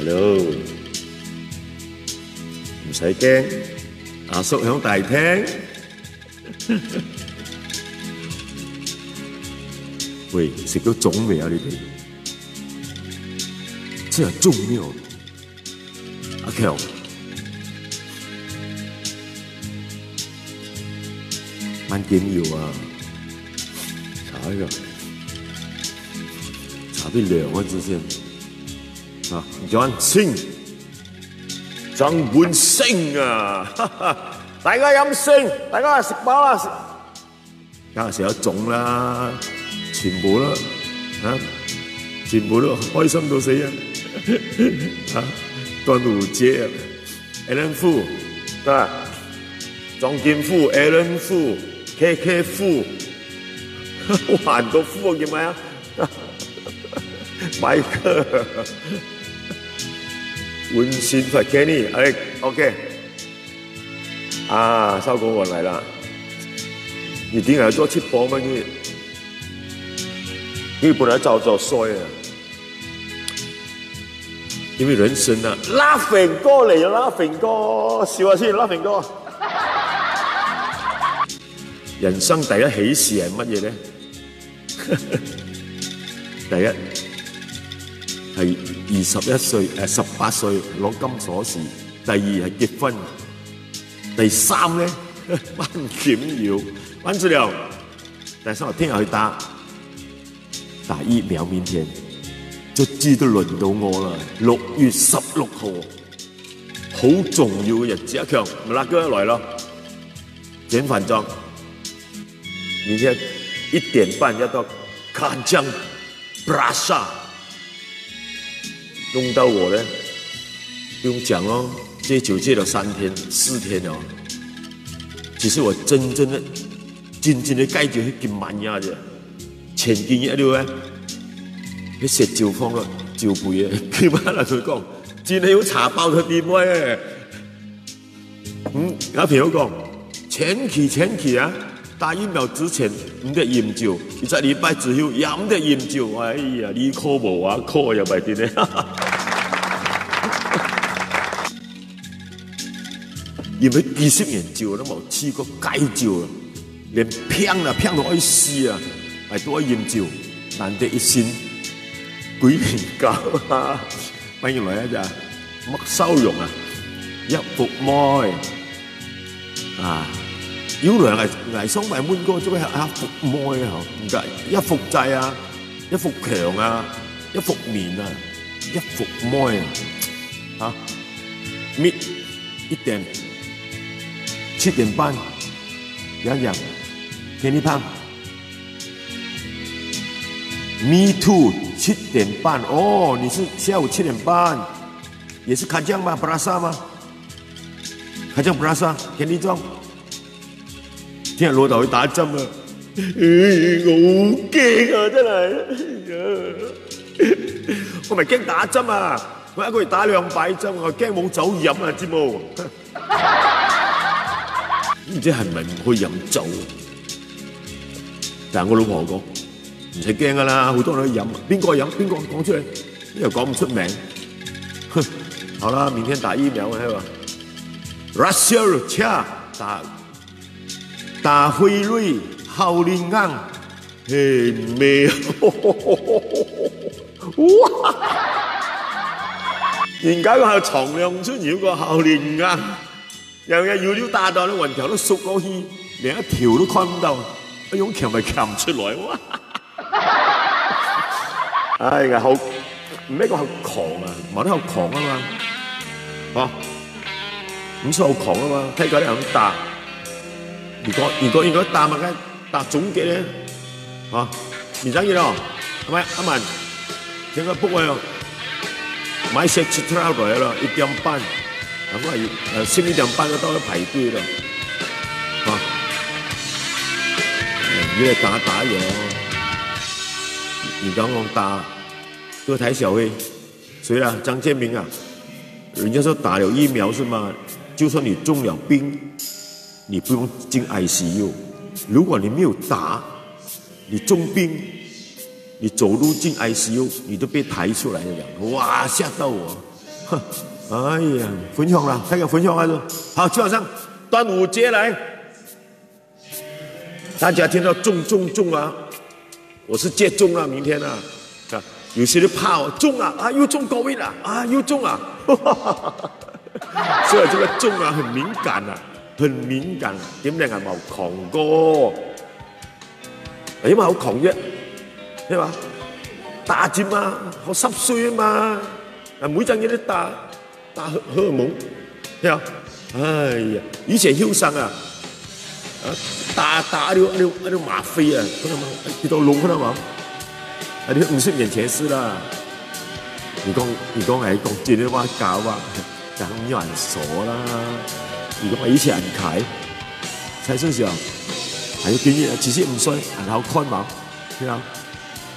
Hello， 唔使驚，阿叔響大廳。喂，食咗粽未啊？你哋真係重要。阿強，慢點要啊！查一個，查啲兩個字先。啊，張清，張本星啊！哈哈，大家飲勝，大家食飽啦，梗係食咗粽啦，全部啦，啊，全部都開心到死啊！啊，端午節 ，Alan 夫，啊，莊健夫 ，Alan 夫 ，KK 夫，哇，很多夫叫咩啊？麥克。温馨佛 Kenny， 哎 ，OK， 啊，收工我來了。你點解做直播嗎？你本來早衰啊，因為人生啊，拉粉哥嚟咗，拉粉哥，笑下先，拉粉哥。人生第一喜事係乜嘢咧？第一。係21歲18歲攞金鎖匙，第二係結婚，第三咧辦檢驗，完咗了，第三我聽日去打疫苗，明天卒之都輪到我啦，6月16號，好重要嘅日子，阿強，咪拉哥來咯，剪反裝，明天1點半要到卡江布拉薩。弄到我呢，不用講哦，戒酒戒了3天4天哦。其實我真正的戒酒係咁慢呀啫，前幾日了咧，佢食酒瘋啦，酒杯嘅，佢媽嚟同佢講，真係要查爆佢點嘅。有朋友講，前期啊，打疫苗之前唔得飲酒，1禮拜之後也唔得飲酒。哎呀，你可無啊？可又咪點咧？因為幾十年酒都冇試過戒酒啊，連拼到愛死啊，係都愛飲酒，難得一身鬼面教啊！歡迎來一隻麥收容啊，一服妹啊！有兩係雙埋滿個做咩一服妹啊？唔得，一服債啊，一服強啊，一服面啊，一服妹啊！嚇搣一點。7點半，洋Kenny胖 ，Me too， 7點半哦，你是下午7點半，也是卡江嗎？布拉薩嗎？卡江布拉薩，Kenny莊，聽日老豆去打針啊！我好驚啊，真係，我咪驚打針啊！我一個月打2擺針，我驚冇酒飲啊，知冇？唔知係咪唔可以飲酒？但係我老婆講唔使驚噶啦，好多人都飲。邊個飲？邊個講出嚟？又講唔出名。哼，好啦，明天打疫苗係嘛 ？Russia 恰打輝瑞後林安，嘿咩？哇！點解個係床亮出現個後林安？有要料打到啲雲條都縮過去，連一條都看唔到，一種鉗咪鉗唔出來哇！哎呀，好唔係個好狂啊，冇得好狂啊嘛，嚇唔算好狂啊嘛，睇佢哋咁打，如果打咪梗打總結咧，嚇唔生意咯，係咪阿文？點解 book 喎？買石出出嚟咯，1點半。咁啊，11點半就到咗排隊啦，嚇！你嚟打嘢，你剛剛打歌台小黑，誰啦？張建明啊！人家說打了疫苗是嗎？就算你中了病，你不用進 ICU。如果你沒有打，你中病，你走路進 ICU，你都被抬出來了。哇！嚇到我！哎呀，分享了，开个分享了。好，基本上端午节来，大家听到中啊，我是接中了，明天啊，有些人怕我中啊，又中高位了啊，又中啊，所以这个中啊很敏感啊，很敏感，點解係冇窮過？因為好窮啫，係嘛？打針嘛，好濕碎啊嘛，每陣嘢都打荷爾蒙，係啊，哎呀，以前囂生啊，打了嗎啡啊，看到嗎？跌到窿看到嗎？你50年前事啦，你講係講真的話搞啊，就很有人傻啦。如果以前人睇，睇身上係要建議，至少唔衰，然後看嘛，聽到？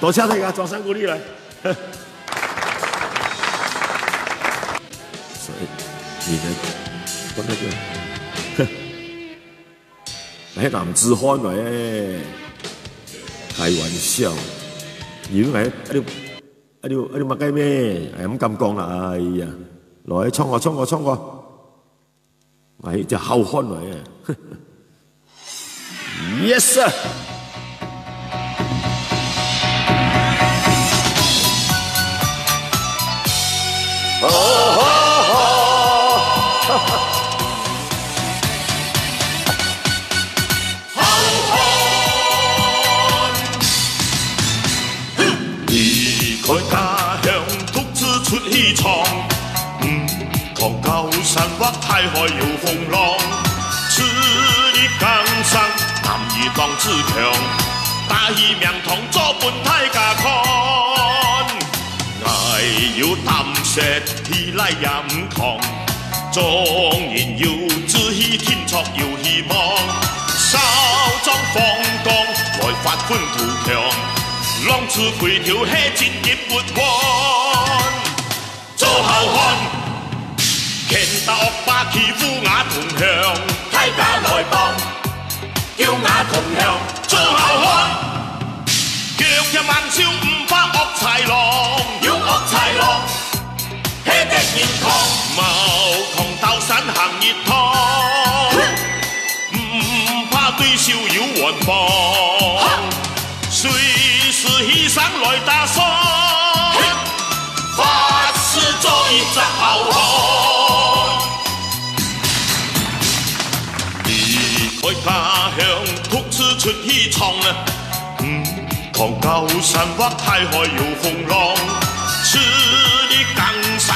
多謝大家掌聲鼓勵嚟。所以你呢講那個，係男子漢嚟，開玩笑。如果係你乜雞咩？係咁講啦，哎呀，來衝我！係隻後漢嚟嘅 ，yes sir。離開家鄉，獨自出去闖。抗高山或太海有風浪，此地江山難以當自強，大義名堂做本大家看，愛有膽識起來也唔抗，壯言有志氣天作有希望，少壯放光來發奮圖強，浪子回頭係戰業不完，做好漢。見到惡霸欺負我同鄉，大家來幫，叫我同鄉做好漢。腳一猛燒唔怕惡豺狼，要惡豺狼，氣的健康，矛同鬥神行熱湯，唔怕對手有還防，隨時犧牲來打傷，發誓做一隻好漢。開家鄉，獨自出去闖啊！抗高山或太海有風浪，此地江山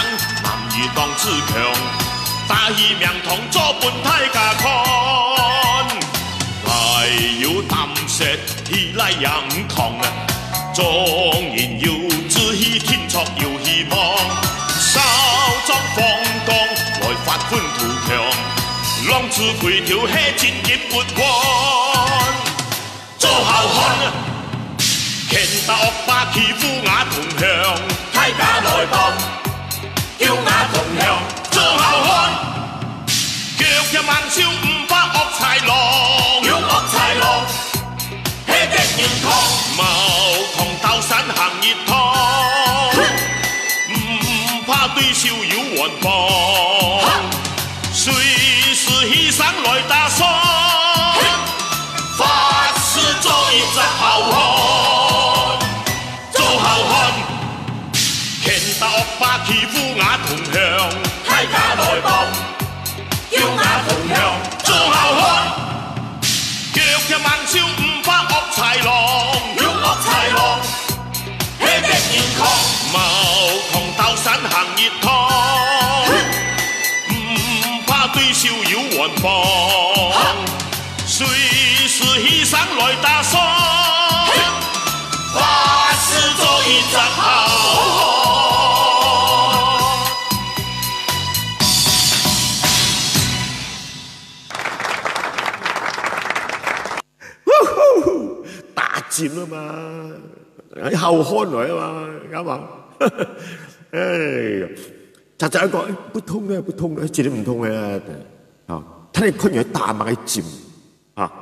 難以當自強，大義名堂做本大家看，愛有膽識起來也唔抗啊！壯言有志氣天作有希望，少壯放光來發奮圖強。浪子回頭係戰業不完，做好漢。見到惡霸欺負我同鄉，大家來幫，叫我同鄉做好漢。腳一猛燒唔怕惡豺狼，要惡豺狼，氣的健康，矛同鬥神行熱湯，唔怕對手有還防。隨時犧牲來打傷，發誓做一隻好漢，做好漢。見到惡霸欺負我同鄉，大家來幫，叫我同鄉做好漢。腳一猛燒唔怕惡豺狼，要惡豺狼，氣的健康，矛同鬥神行熱湯。對手有還防，隨時犧牲來打傷，發誓做一隻好漢。打戰啊嘛，喺後漢嚟啊嘛，啱嘛？哎呀！就一個不通咧，這啲唔通嘅啊！睇你昆陽大麥嘅佔啊！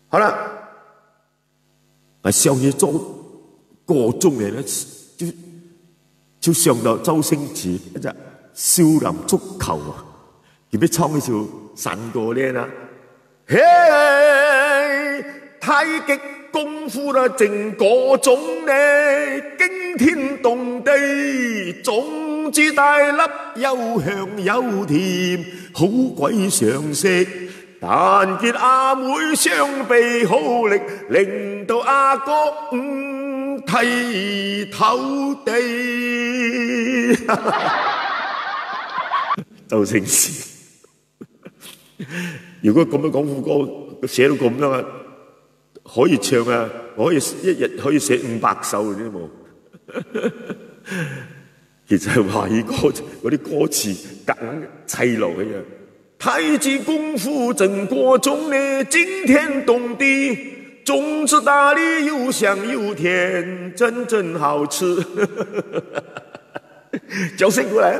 好啦，小學做高中嘅咧，就想到周星驰一隻少林足球啊，佢要唱一首山歌呢啊，嘿，太極功夫啦，正嗰種呢，驚天動地，種子大粒又香又甜，好鬼想食。但見阿妹雙臂好力，令到阿哥唔剃頭地。周星馳，如果咁樣講副歌寫到咁樣啊，可以唱啊，我可以一日可以寫500首嘅啫冇。其實係華語歌嗰啲歌詞夾硬砌落去啊。太極功夫真過種呢，驚天動地，種子大粒又香又甜，真好吃。掌聲過來！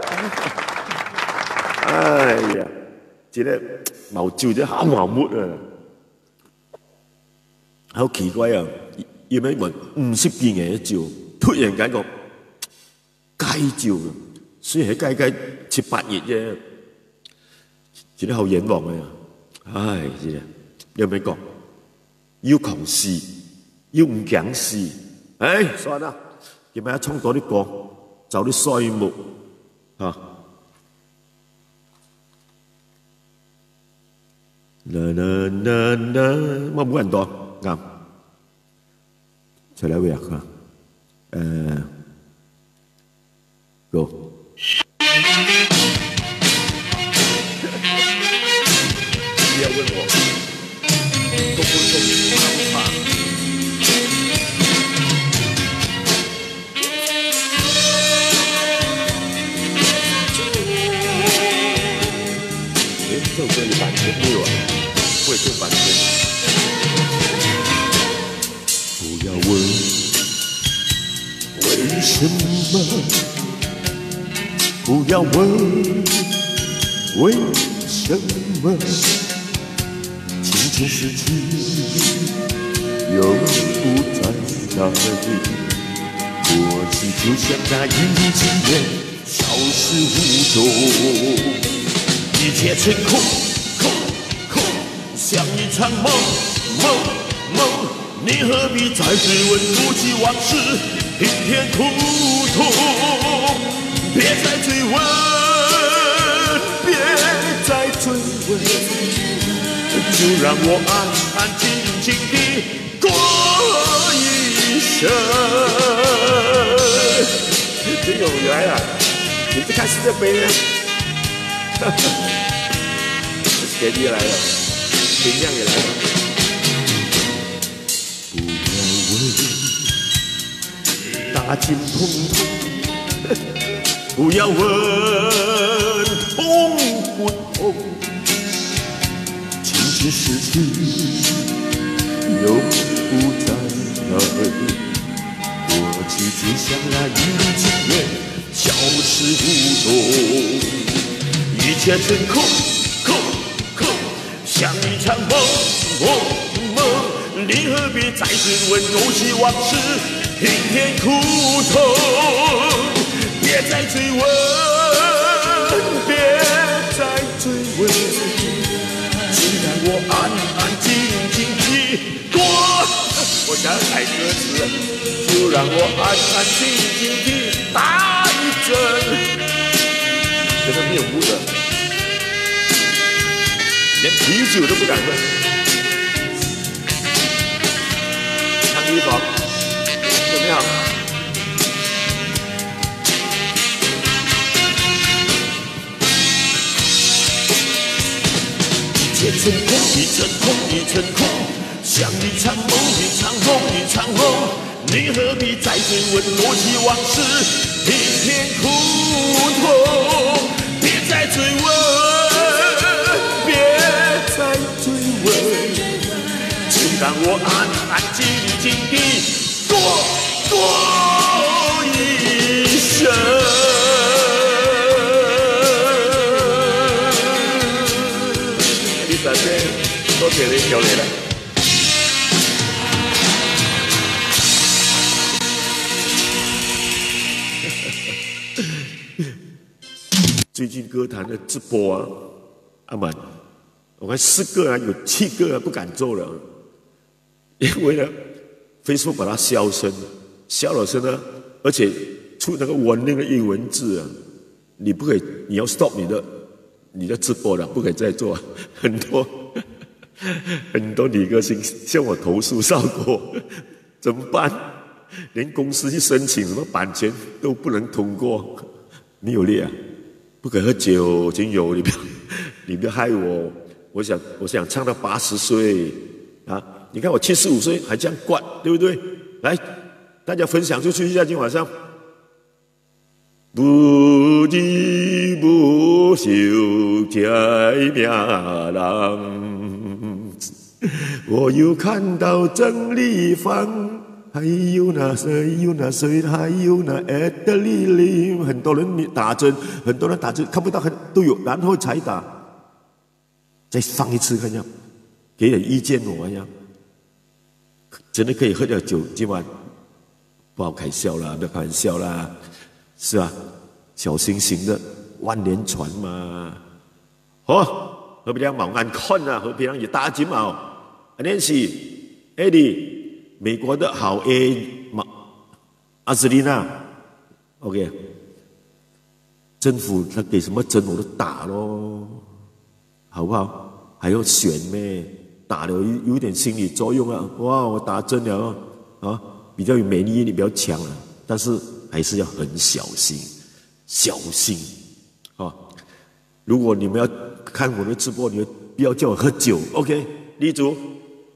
哎呀，真係毛照咗好麻木啊，好奇怪啊！要咩問50幾年一照，突然間講街照，雖然係街7、8月啫。真係好冤枉嘅，唉，真係有咩講？要窮事，要唔講事，唉，算啦，要咪一衝多啲歌，走啲衰木嚇。乜冇人當啱，出嚟會啊，Go。不要問我，都不懂長話。這首歌有版權沒有啊？會有版權。不要問為什麼，不要問為什麼。青春逝去，又不再來。過去就像那一如今夜，消失無蹤。一切成空，空，像一場夢。你何必再追問過去往事，平添苦痛？別再追問，別再追問。就讓我安安靜靜地過一生。這個我來了，你這開始這杯呢？這學弟來了，天亮也來了。不要問大金痛痛，不要問痛不痛。逝去又不再來，過去就像那一如今夜，消失無蹤。一切成空，像一場夢。你何必再詢問過去往事，平添苦痛？別再追問，別再追問。我安安靜靜地過，我想改歌詞，就讓我安安靜靜地打一針。真的沒有污的，連啤酒都不敢喝。唱一首，怎麼樣？一層空，一層空，一層空，像一場夢，一場夢，一場夢。你何必再追問過去往事，平添苦痛？別再追問，別再追問，就讓我安安靜靜地過一生。多謝你，有你啦！最近歌坛的直播啊，阿满，我看4个啊，有7个啊不敢做了，因为呢 ，Facebook 把它消声，消了声呢，而且出那个warning的英文字啊，你不可以，你要 stop 你的直播了，不可以再做，很多女歌星向我投诉效果，怎么办？连公司去申请什么版权都不能通过，你有力啊？不可以喝酒，仅有你不要害我。我想唱到80岁啊！你看我75岁还这样灌，对不对？来，大家分享出去一下，今晚上。不知不休天命人，我又看到正立方。还有那谁，还有那爱的丽丽，很多人打针看不到，都有，然后才打。再放一次看下，给点意见我呀。真的可以喝点酒，今晚不好开笑啦，不要开玩笑啦，是吧？小星星的万年船嘛，好，何必让毛眼看啊？何必让你打金毛？那是 Eddie。美国的好 A 阿斯丽娜 ，OK， 政府他给什么针我都打咯，好不好？还要选咩？打了有点心理作用啊！哇，我打针了啊，比较有免疫力比较强啊，但是还是要很小心，啊！如果你们要看我的直播，你们不要叫我喝酒 ，OK？ 李主，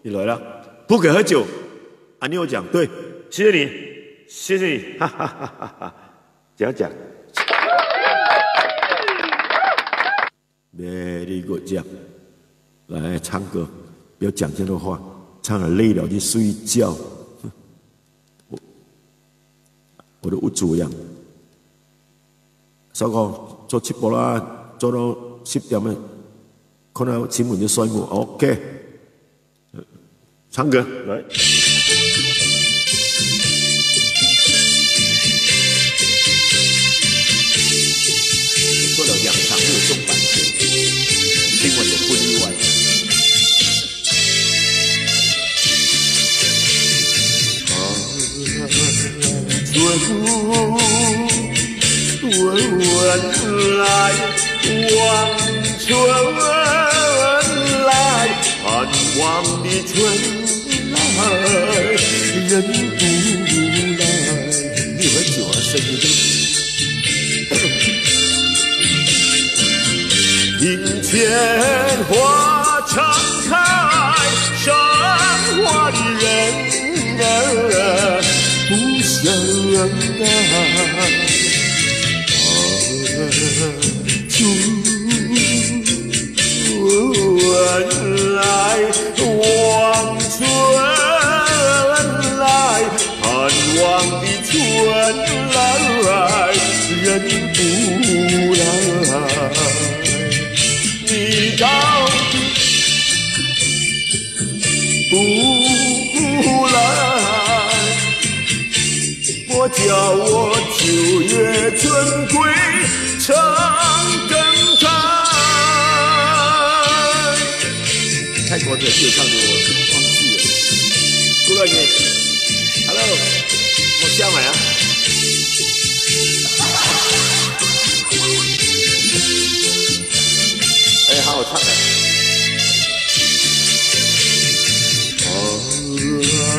你来了，不可喝酒。阿妞讲对，谢谢你，哈哈哈哈哈！讲，very good， 这样来唱歌，不要讲这样的话，唱了累了就睡觉。我的屋主一样，收工做直播啦，做到10點可能新聞就衰我 ，OK， 唱歌來。做了2場都有中版權，另外也不例外。盼望的春来，人不来。你有酒啊，声音庭前花常开，赏花的人儿不相爱。春来望春来，盼望的春来，人不来。你到底不来，我叫我9月春归长灯台。泰国的就唱给我忘记了。顾乐言 ，Hello， 我下来啊。哎，好好唱的。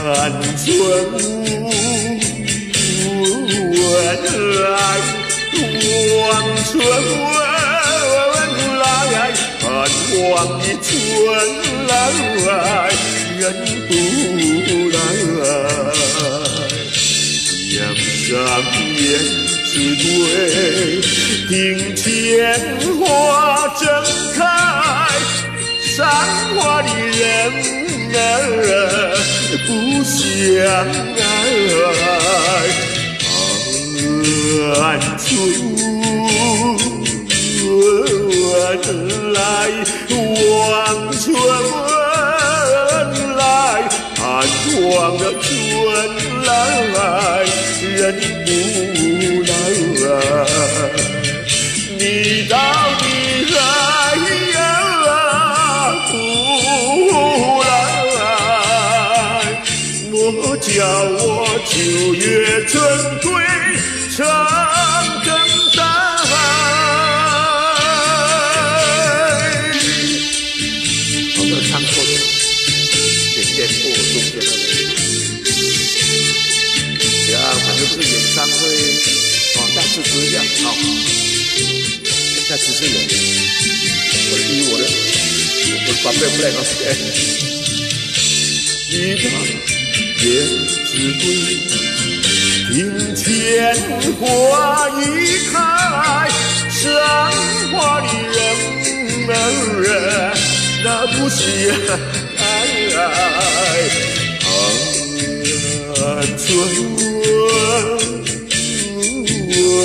盼春来，望春来，盼望的春来，人不来。江上燕子对，庭前花正开，赏花的人儿不相爱。盼春来，望春来，盼望的春来，人不来。你到底来呀不来？莫叫我9月春归长征在。好像唱错了，点点过中间了。对啊，反正不是演唱会，大致是这样。好，再支持我，我的宝贝不来了。一到燕子归，庭前花已开，赏花的人儿那不是爱。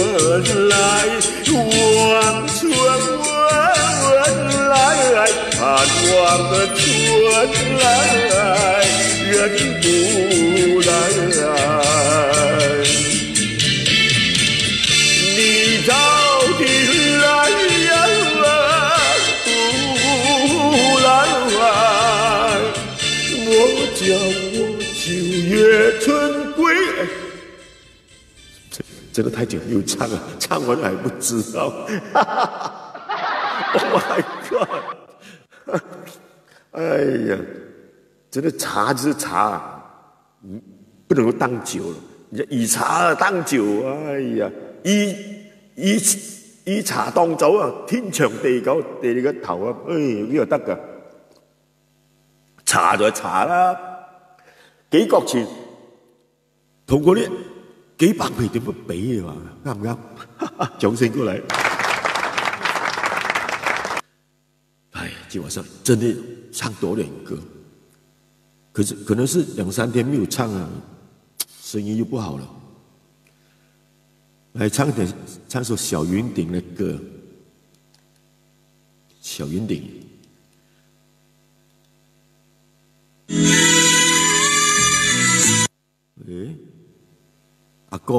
春来望春来，盼望的春来人不来。你到底来呀不来？莫叫我9月春归。真的太久没有唱了，唱完还不知道。Oh my god！ 哎呀，真的茶就是茶，不能够当酒了。以茶當酒，哎呀，以茶當酒啊，天長地久，地你個頭啊，哎，呢個得㗎。茶就係茶啦，幾角錢同嗰啲幾百倍點會比啊？啱唔啱？掌聲過來！哎呀，今晚上真的唱多點歌，可是可能是2、3天沒有唱啊，聲音又不好了。來唱首小雲頂的歌，小雲頂。誒，阿哥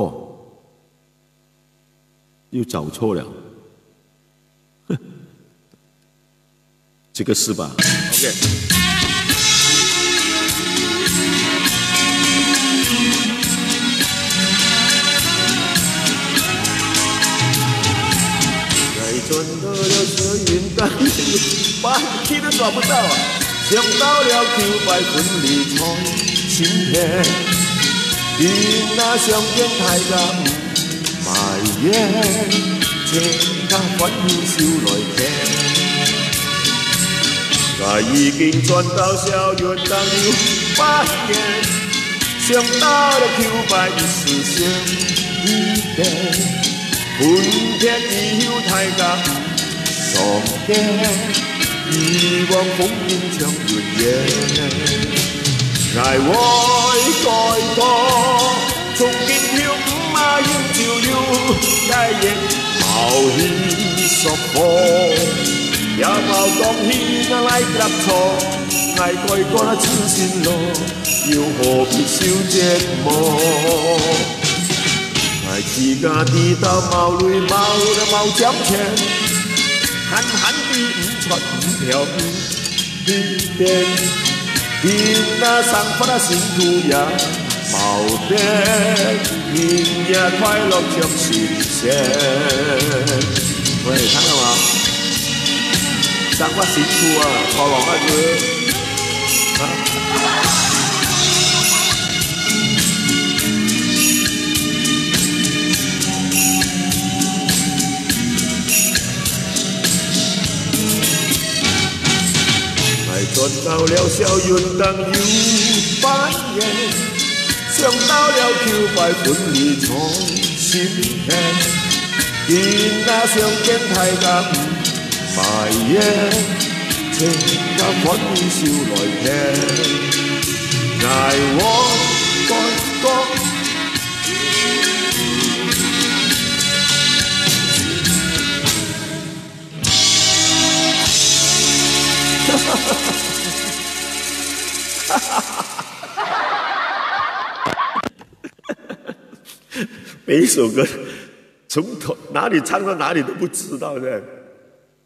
又找錯了，這個是吧 ？OK。转到了这云淡，把气都抓不到啊！想到了900分离在心田，你那相见太假埋怨，請他歡喜笑來聽。我已經轉到小月當600年，想到了900一時相遇間。春天已有太陽爽嘅，希望風景長遠嘅。愛愛改過，從今朝5應就要解熱，冒氣索火，也冒講氣那來夾錯，愛改過那痴線路，又何必受折磨？愛自家地道冒淚冒得冒尖錢，閒閒地唔出唔漂邊邊，見那生活那辛苦也冒得，明夜快樂將實現。喂，看到嗎？生活辛苦啊，好老大哥啊！轉到了小雲燈要扮演，想到了900分離在心田，見那相見太假埋怨，請他歡喜笑來聽，愛我改過。每一首歌从头哪里唱到哪里都不知道的，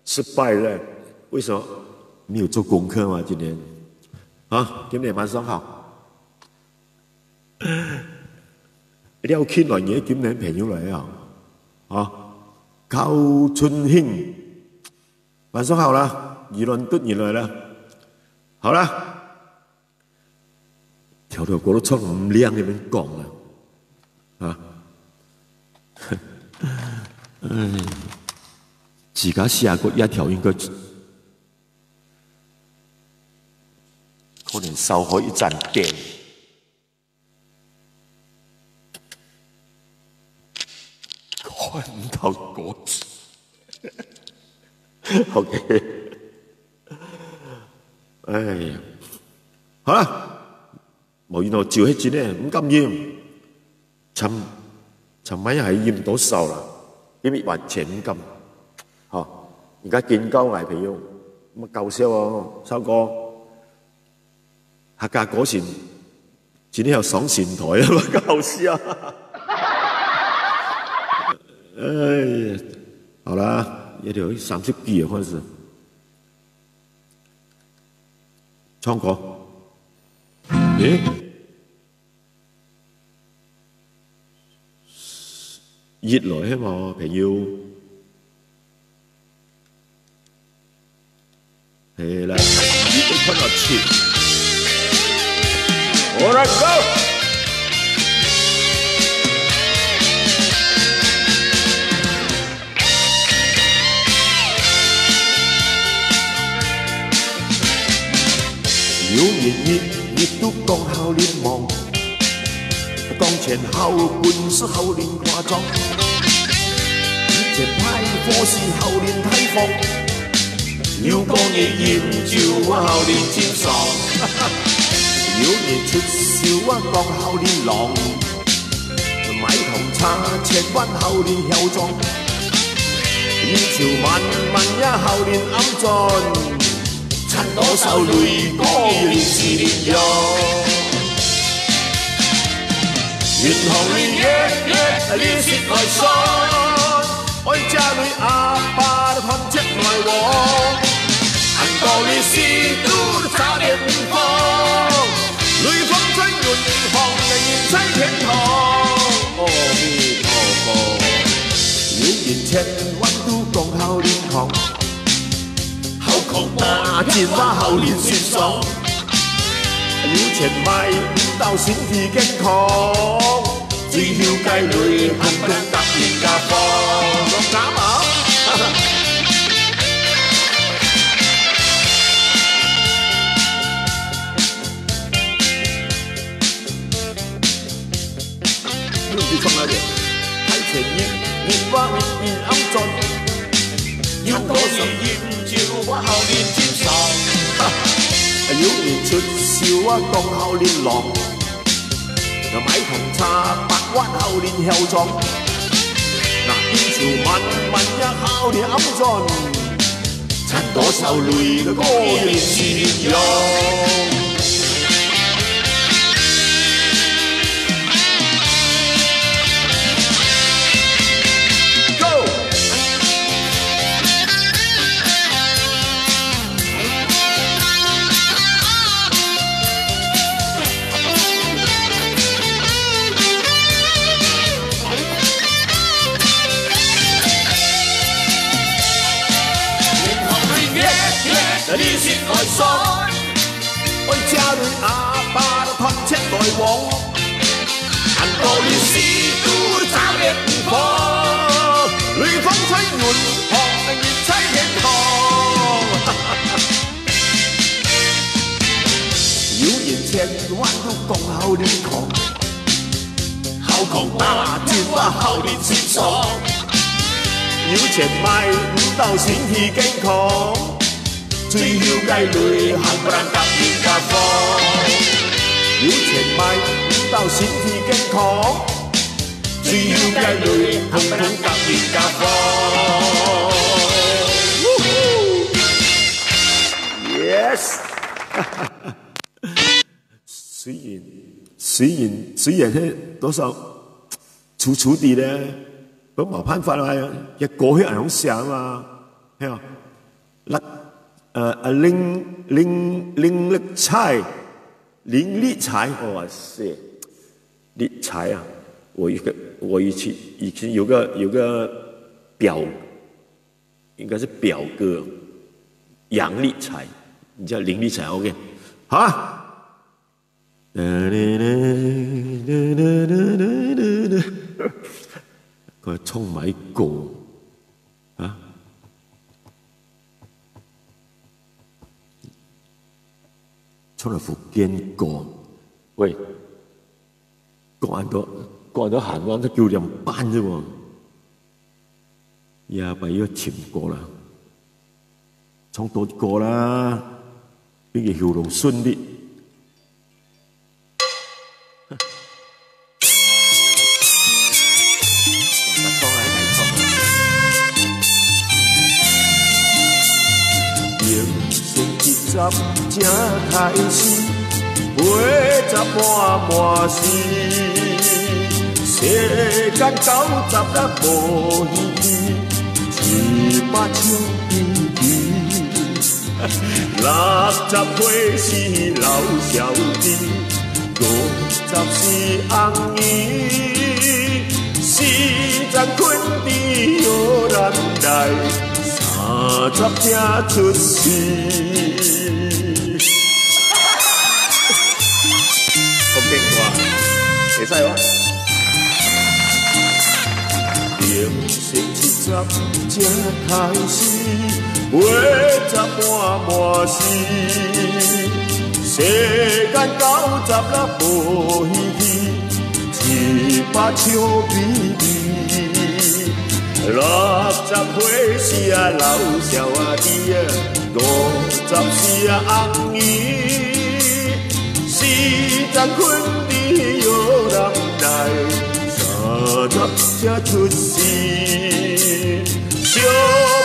失败了。为什么？没有做功课嘛？今年啊，今年晚上好。廖天來嘢點名朋友嚟啊？啊，高春興，晚上好啦，議論都議來啦，好啦，條條過到出唔靚你們講啦，啊，唉，自家下個一條應該可能燒開一盞電。看到果子，OK， 哎呀，好啦，無緣我照起轉咧，唔咁厭，尋晚係厭到瘦啦，因為還錢唔咁，嚇，而家見交捱朋友，咁啊搞笑喎，收哥，客家嗰時，今天又上前台啊嘛，搞笑。哎呀，好啦，也得30幾開始唱歌。誒，熱來係嘛，朋友？係啦，熱到噴落去。All right, go！有年熱都講後年忙，講前後半是後年化妝，以前派貨是後年睇貨，要講嘢研究啊後年尖爽，有年出少啊講後年狼，買紅茶赤灣後年囂裝，燕朝文文呀後年啱盡。趁多受累歌年是年用，願行年月呢舌來信，愛家裏阿爸噴出來往，行過你事都差點放，雷風吹遠航人言妻天堂，阿彌陀佛，要言情溫都共後年狂。大戰話後年算爽，要錢買唔到閃thị驚狂，只要計累行動突然加放，我啱啊！呢個地方嚟嘅，睇前面話面啱盡，要多少煙。我後年尖爽，要年出少啊當後年狼，買紅茶白灣後年囂裝，嗱燕朝文文一後年啱盡，趁多受累嘅歌年是年用。呢舌來信，愛家裏阿爸都噴赤來往，行過了事都找烈火，雷風吹遠航熱妻天堂，妖言千彎都共後年狂，後狂打戰話後年先爽，要錢買唔到閃thị驚狂。最要計累行不然突然加放，要錢買唔到閃thị驚狂，最要計累行不然突然加放。Yes 雖然係多少楚楚地咧，不都冇辦法啦，一過去人寫嘛，係啊，零力財，零力財，哇塞，力財啊！我以前有個表，應該是表哥，楊力財，你叫林力財 ，OK， 好啊。佢充埋歌啊！充了福建歌，喂，講人都閒話都叫人班啫喎，也咪要甜歌啦，充多歌啦，邊個喉嚨順啲？正開始，尾十滿滿是，世間90也無意義，7、8唱悲悲，60歲是老小弟，50是紅衣，40困地有人來，30才出世。福建話，會使喎。60、70才開始，尾十滿滿是，世間90也無意義，7、8唱悲悲，60歲是老小弟，50是紅衣。40困地有人來，30才出世。小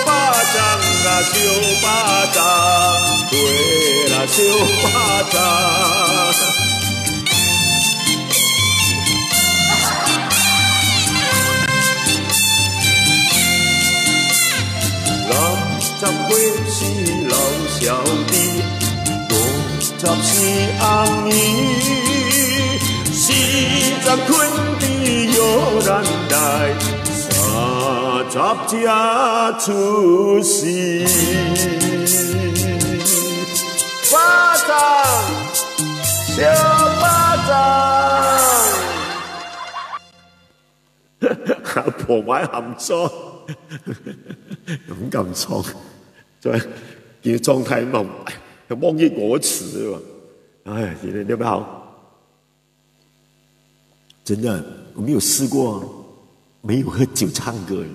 巴掌啊，小巴掌，對啦，小巴掌。60歲是老小弟。50是紅衣，40困地有人來，30才出世。巴掌，小巴掌，阿婆買鹹裝，唔敢裝，再叫裝太猛。忘記國詞了，哎，你們好，真的我沒有試過，沒有喝酒唱歌。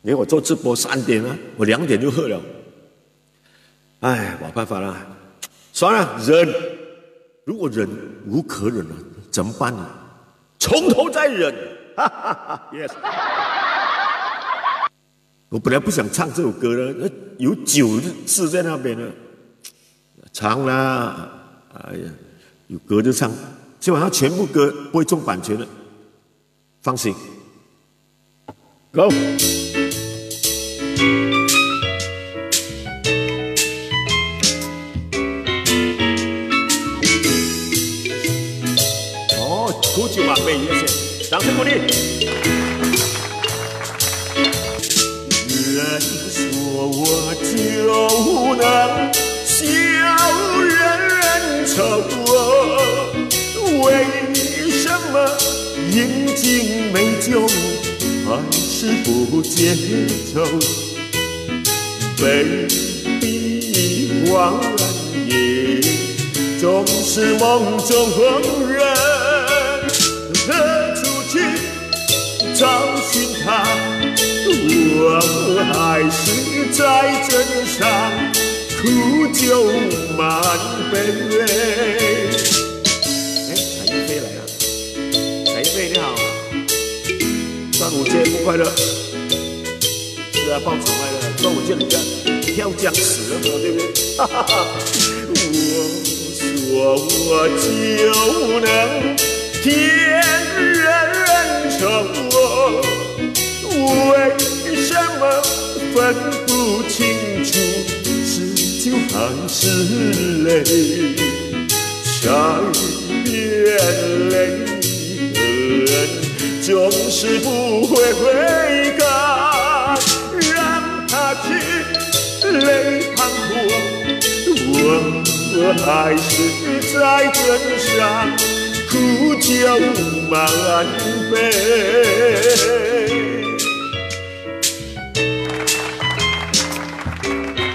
因為我做直播3點了，我2點就喝了，哎，冇辦法了，算了，忍。如果忍無可忍了，怎麼辦呢？從頭再忍，哈哈哈 ，yes。我本來不想唱這首歌的，有酒字在那邊呢，唱啦，哎呀，有歌就唱，基本上全部歌不會中版權的，放心 ，Go。哦，古酒啊，美一些，掌聲鼓勵。人說我就能笑人人愁，為什麼眼睛美酒還是不接受？Baby， 恍然夜，總是夢中人，何處去找尋他？我還是在鎮上苦酒滿杯。哎，彩玉飛來了，彩玉飛你好，端午節不快樂？是啊，報仇來了，端午節人家跳江死了嘛，對不對？哈哈哈！我說我就能天人人稱我。么分不清楚是酒还是泪？善变泪痕，总是不会悔改。让它去泪滂沱，我还是在枕上苦酒满杯。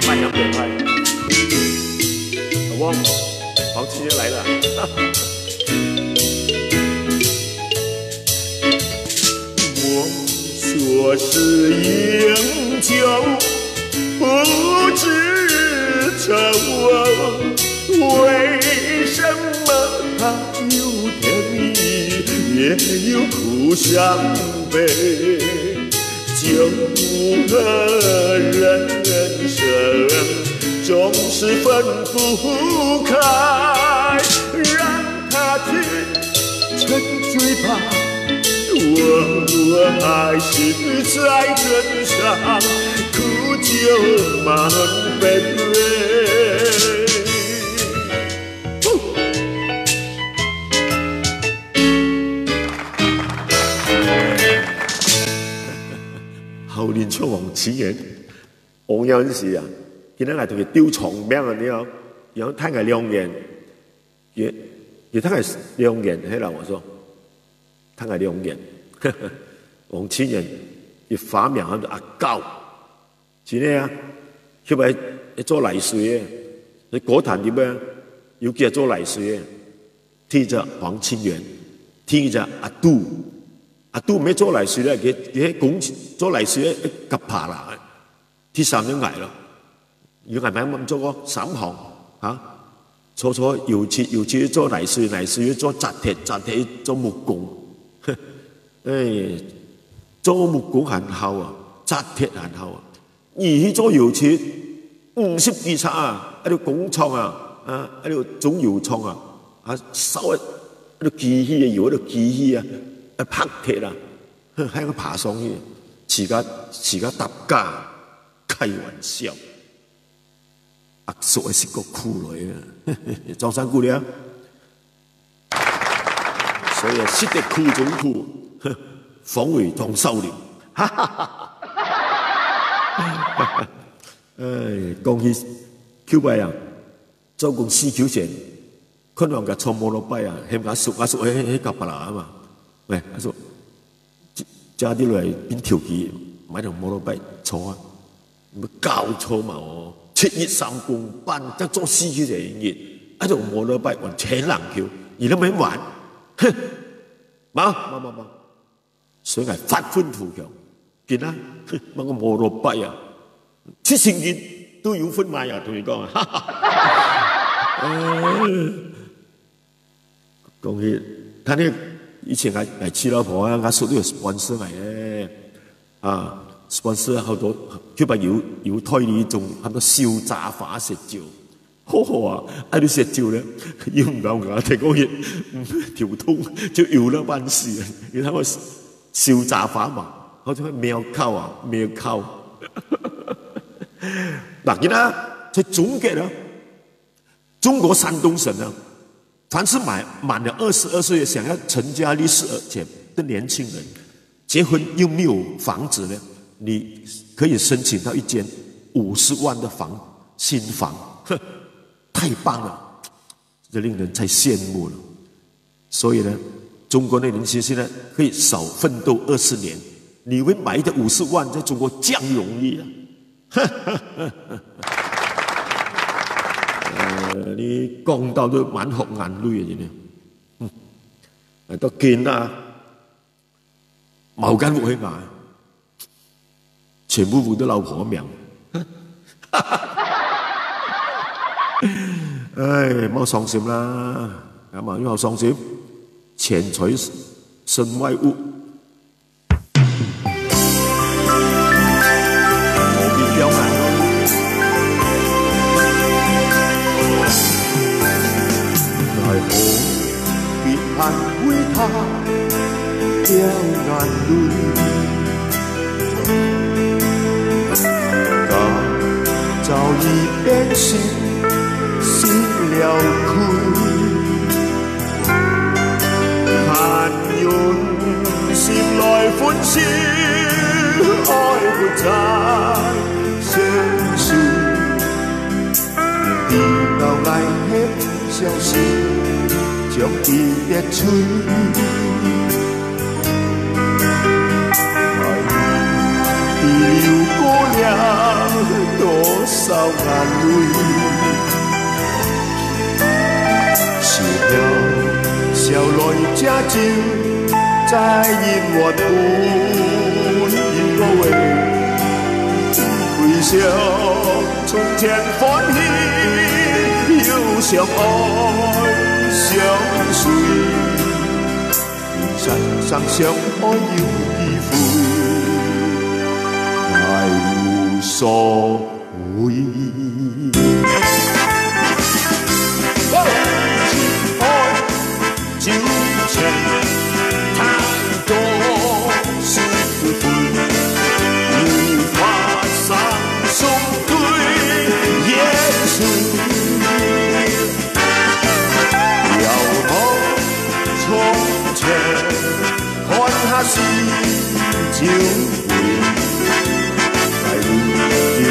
慢点点拍，老翁，黄七爷来了。我说是饮酒不知愁，为什么它有甜蜜也有苦伤悲？酒和人生总是分不开，让它去沉醉吧，我还是在枕上苦酒满杯。后年唱王启言，王有陣時啊，見到嚟同佢丟床名啊，然後睇係兩眼，也睇係兩眼，喺度我說，睇係兩眼。王啟言亦發明喺度阿狗，真係啊，佢咪做泥水嘅，你嗰壇點樣？要叫做泥水嘅，聽着黃清源，聽着阿杜。阿都唔係做泥水咧，佢喺拱做泥水咧，一夾爬啦，鐵三都捱咯。要捱咪咁做個三行嚇，初搖切做泥水，泥水做紮鐵做木工。誒，做木工很好啊，紮鐵很好啊。而去做搖切，50幾冊啊，喺度工廠啊，喺度種搖廠啊，收喺度機器啊，搖喺度機器啊。拍鐵啊，喺度爬上去，自家搭架，開玩笑。阿叔係個酷女啊，裝山姑娘，所以識得酷中酷，防衛當收斂。唉，講起 Q 幣啊，做公司 Q 錢，可能個錯摩羅幣啊，係阿叔喺夾巴拉啊嘛。喂，阿叔，加啲落嚟邊條機買條摩托幣坐啊？咪搞錯嘛哦！7月3公班得做司機就營業，喺度摩托幣還請人橋，而都未玩，哼！冇，所以係發奮圖強，見啦，乜個摩托幣啊，7成件都有分買啊！同你講啊，講起睇呢。以前係黐老婆啊，阿叔都有 sponsor 嚟嘅，啊 sponsor 好多，佢把要推呢種很多燒炸法食照，好好啊！喺度食照咧，要唔夠牙，聽講嘢條通就要啦班事啊！你睇我燒炸法嘛，好似喵溝啊，喵溝。嗱，見啦，佢總結啦，中國山東省啊。凡是滿了22歲想要成家立室的年輕人，結婚又沒有房子呢，你可以申請到一間50萬的新房，太棒了，這令人太羨慕了。所以呢，中國的年輕人現在可以少奮鬥20年，你會買的50萬在中國這樣容易啊！你講到都滿學眼淚啊！真係，都見啦，茅間屋起牙，全部換到老婆命。唉，唔好傷心啦，咁啊，因為傷心，錢財身外物。安慰他掉眼淚，变心心了开，盼用心来欢笑，爱不再相随，地老来hết消息，将伊掠取。遗留过了多少眼泪，笑了笑来这就再淹没本应个话，回想从前欢喜，又相爱相随，人生上相爱要几回。爱无所谓，情爱纠缠太多是非，无法相送对眼水，遥望从前，看下是就会。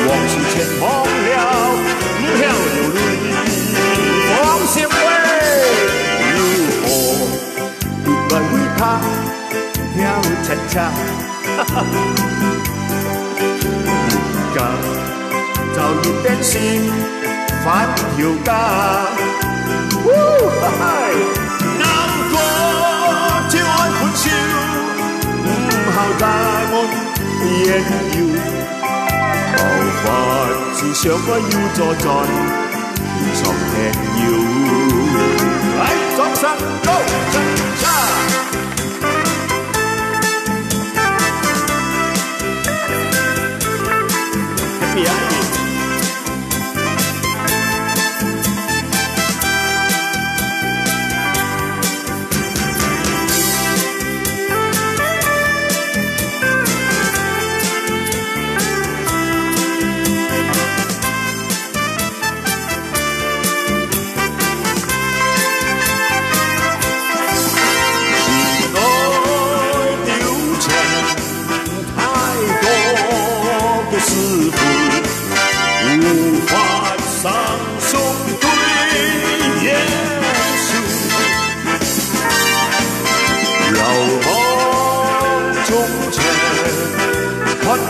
往事全忘了，不晓流泪，往事话如何别来为他飘恰恰，而家早已变成反跳家，难过就爱分手，唔好答案言由。头发只想我要坐在天上聽搖，來裝上高chân xa。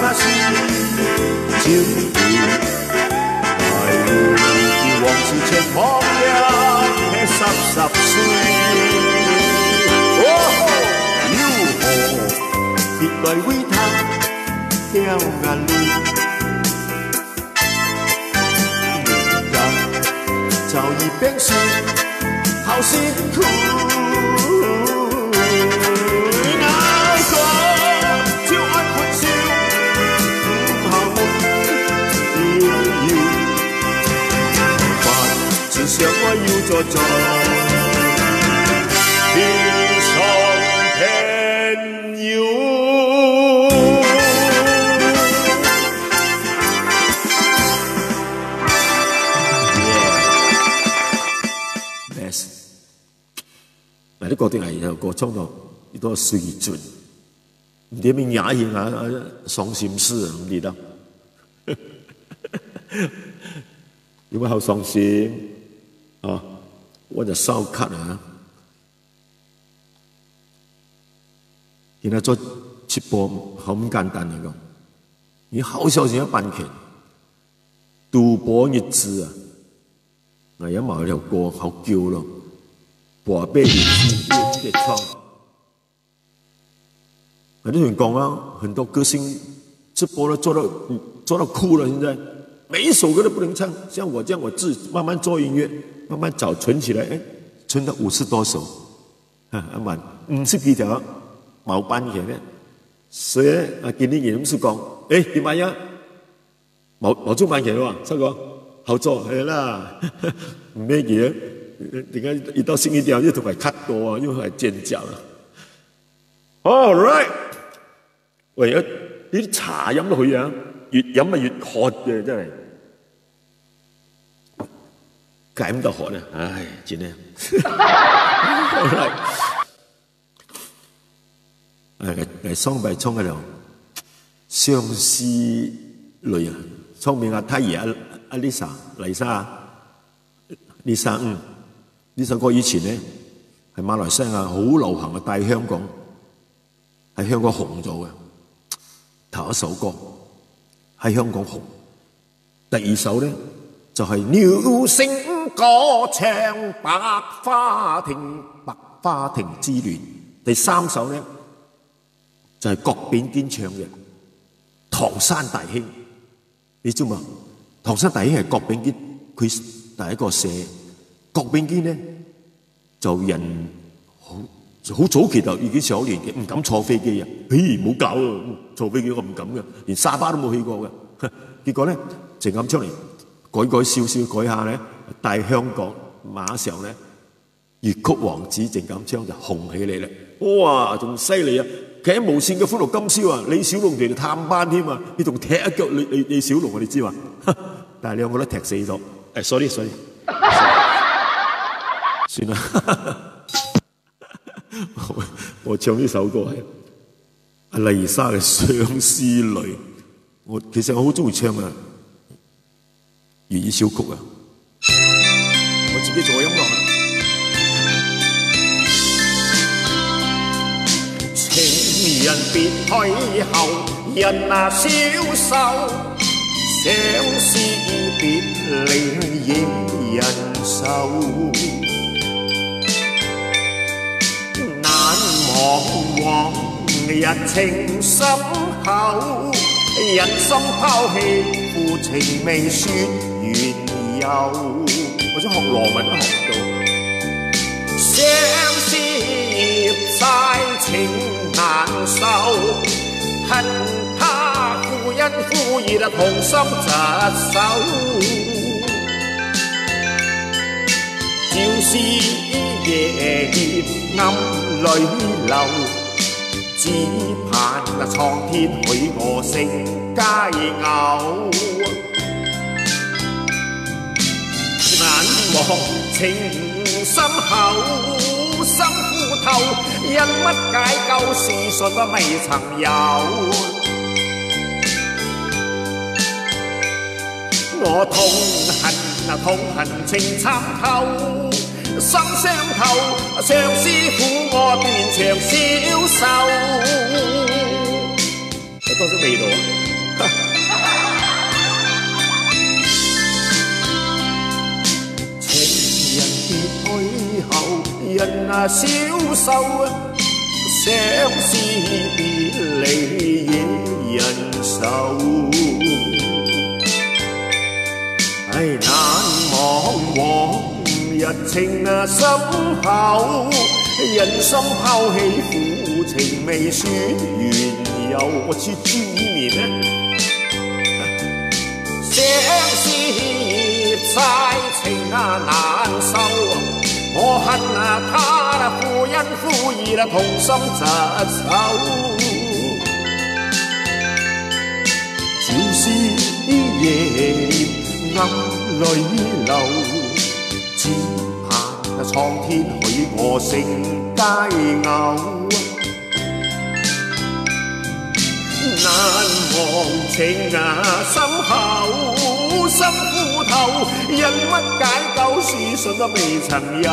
那是酒杯，爱慕往事全忘了那10歲。如何別來為他掉眼淚？人家早已變成好辛苦。想我要坐在天上天搖。Best， 嗱，你覺得係有個衝動，呢個水準，唔點樣雅興啊，傷心事啊，唔知道，有冇好傷心？啊，我就收咳啊！現在做直播好唔簡單嚟講，你好小心一版權，賭博日子啊！我有某條歌好叫咯，博杯日子要記得唱。很多人講啊，很多歌星直播都做到哭了，現在每一首歌都不能唱。像我這樣，我自己慢慢做音樂。慢慢找存起來，哎，存到50多首，啊，慢50幾條冇版權嘅，所以啊，今年嚴師講，哎，點解呀？冇做版權喎，收哥，好做係啦，唔咩嘢，點解一到新一條呢條係 cut 過啊，因為係尖叫啊。All right，喂，啲茶飲落去啊，越飲咪越渴嘅真係。解唔到渴啊！唉，真係。嚟雙幣衝嗰度，相思淚啊！聰明啊，太爺阿 Lisa 麗莎呢首歌以前咧係馬來西亞好流行嘅，帶香港喺香港紅咗嘅頭一首歌喺香港紅。第二首咧就係鳥聲歌唱百花亭之戀。第三首咧就係郭炳堅唱嘅《唐山大兄》。你知嘛？唐山大兄係郭炳堅佢第一個寫。郭炳堅咧就人好早期就已經上咗年紀，唔敢坐飛機啊！唔好搞啊！坐飛機我唔敢嘅，連沙巴都冇去過嘅。結果咧鄭錦昌嚟改少改下咧，帶香港馬上咧粵曲王子鄭錦昌就紅起嚟啦！哇，仲犀利啊！企喺無線嘅歡樂今宵啊，李小龍嚟探班添啊！你仲踢一腳李小龍啊？你知嘛？但係兩個都踢死咗。sorry， 算啦。我唱呢首歌係阿麗莎嘅《相思淚》。其實我好中意唱啊粵語小曲啊，我自己做音樂啊。情人別去後，人啊消瘦，相思別離惹人愁。難忘往日情深厚，人心拋棄，負情未說緣由。我想學羅文都學唔到。相思葉晒情難受，恨他負因負義同心疾首。朝思夜葉暗淚流，只盼蒼天許我成佳偶。難忘情深厚，心枯透，因乜解救是信未曾有。我痛恨情參透，心傷透，相思苦我斷腸消受。有多少味道啊？情人別去後，人啊消瘦，相思別離惹人愁。難忘往日情深厚，人心拋棄負情未說緣由。我似朱面咧，相思晒情難受，我恨他負因負義同心疾首。朝思夜暗淚流，只盼蒼天許我成佳偶。難忘情深厚，心枯透，因乜解救書信未曾有。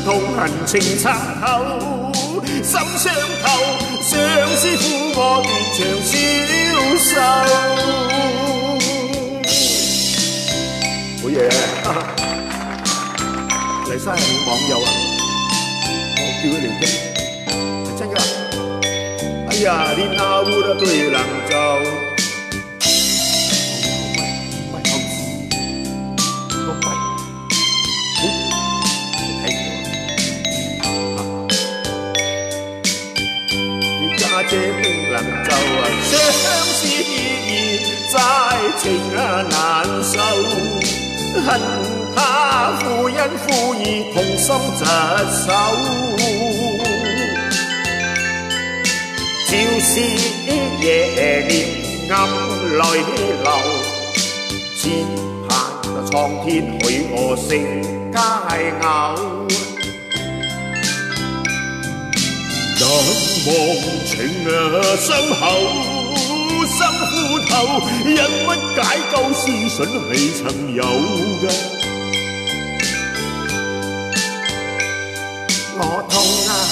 痛恨情參透，心傷透，相思苦我斷腸消受。好嘢！麗莎係你網友啊，我叫佢嚟聽，係真㗎。哎呀，你那烏得對人就。這冰冷就相思在情難受，恨他負因負義同心疾首。朝思夜念暗來流，只盼蒼天許我成佳偶。難忘情深厚，心枯透，因乜解救思緒未曾有㗎。我痛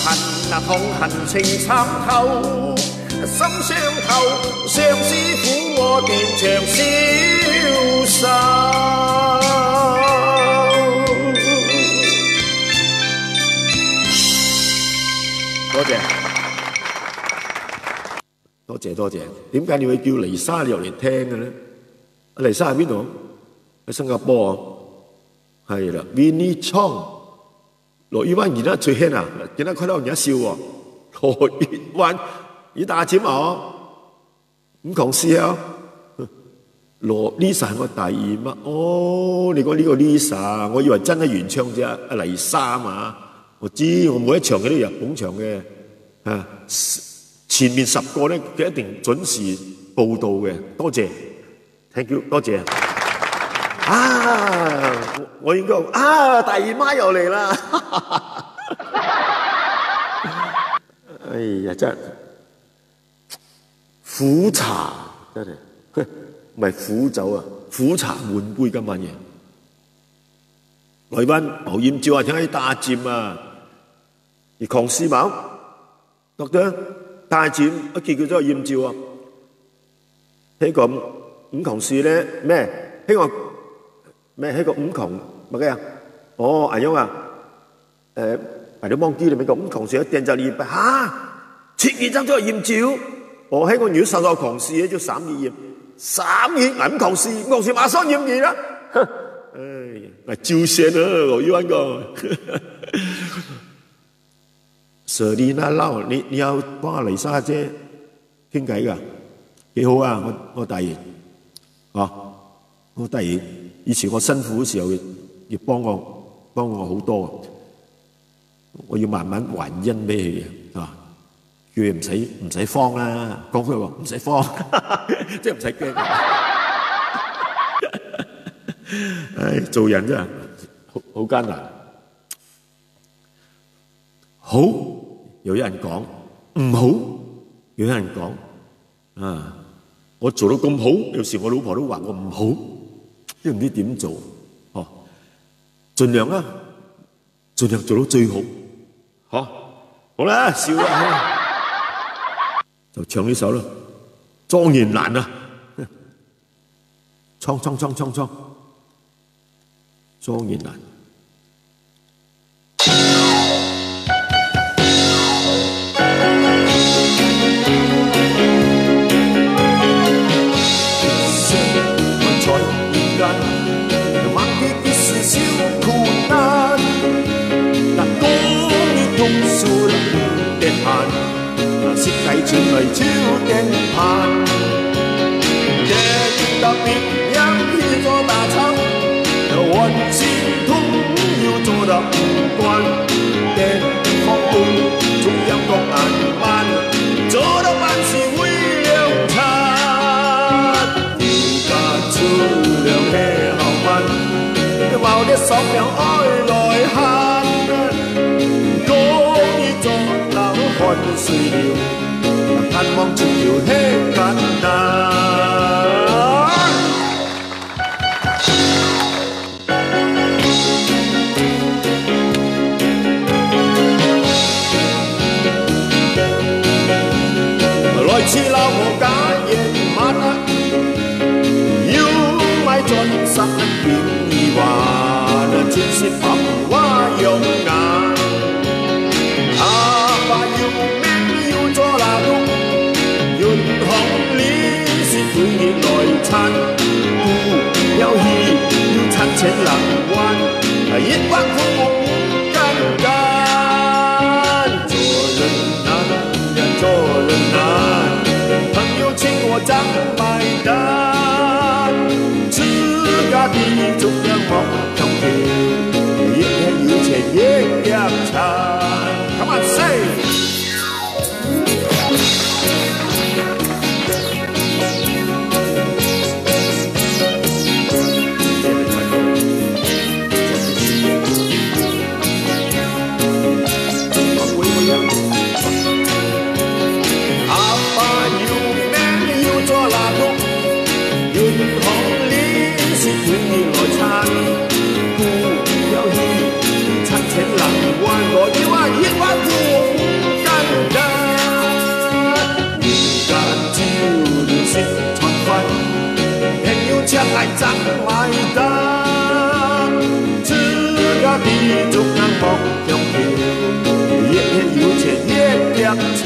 恨痛恨情參透，心傷透，相思苦我斷腸消受。多謝，多謝，多謝。點解你會叫黎莎你入嚟聽嘅咧？阿黎莎喺邊度？喺新加坡啊。係啦 ，Winnie Chong。羅玉灣而家最興啊！見到佢都人家笑喎。羅玉灣已打尖啊！咁講笑。羅 Lisa 係我第二乜？哦，你講呢個 Lisa， 我以為真係原唱啫。阿黎莎嘛，我知我每一場佢都入捧場嘅。啊，前面10個咧，佢一定準時報到嘅。多謝 ，thank you， 多謝。啊！我應該啊，大姨媽又嚟啦！哎呀，真係苦茶真係，唔係苦酒啊，苦茶滿杯今晚嘢。來班牛豔照啊，聽起打尖啊，而狂思茅覺得打尖一見佢都係豔照啊。呢個五狂事咧咩？呢個。咩喺個五窮乜嘅啊？哦，阿勇啊，係都忘記你咪個五窮事一掟就200嚇，切二張都係豔照。我喺個如果受到狂事咧就3二3二五窮事馬上豔二啦。哎，照線啊，我要揾個。Selina Lau，你有幫阿黎莎姐傾偈㗎？幾好啊！我大爺，我大爺。以前我辛苦嘅時候，亦幫我好多，我要慢慢還恩俾佢嘅，啊，叫佢唔使慌啦，講佢話唔使慌，即係唔使驚。唉，做人真係好艱難。好，有人講唔好，有人講啊，我做到咁好，有時我老婆都話我唔好。都唔知點做，盡量啦，盡量做到最好，好啦，笑啦，就唱呢首啦，莊嚴難啊，莊嚴難。設計轉嚟超驚盼，鏡特別一於做大餐，運線通要做得唔慣，鏡放半仲有個眼慢，做到辦事會量產，要加出糧氣後問，話啲爽量愛來慳，講要做樓看碎了。盼望這條輕簡單，來次鬧我假夜晚黑，要買盡10件耳環，全是白花用眼，阿爸要命要做蠟燭。潤紅臉是每月來餐，故有意要親情能還，抑或苦夢間間，做人難人做人難，朋友請我爭埋單，出家啲逐樣莫同橋，亦係要情亦入餐。Come on say。怎买单？自家地足人目中听，越有钱越点茶。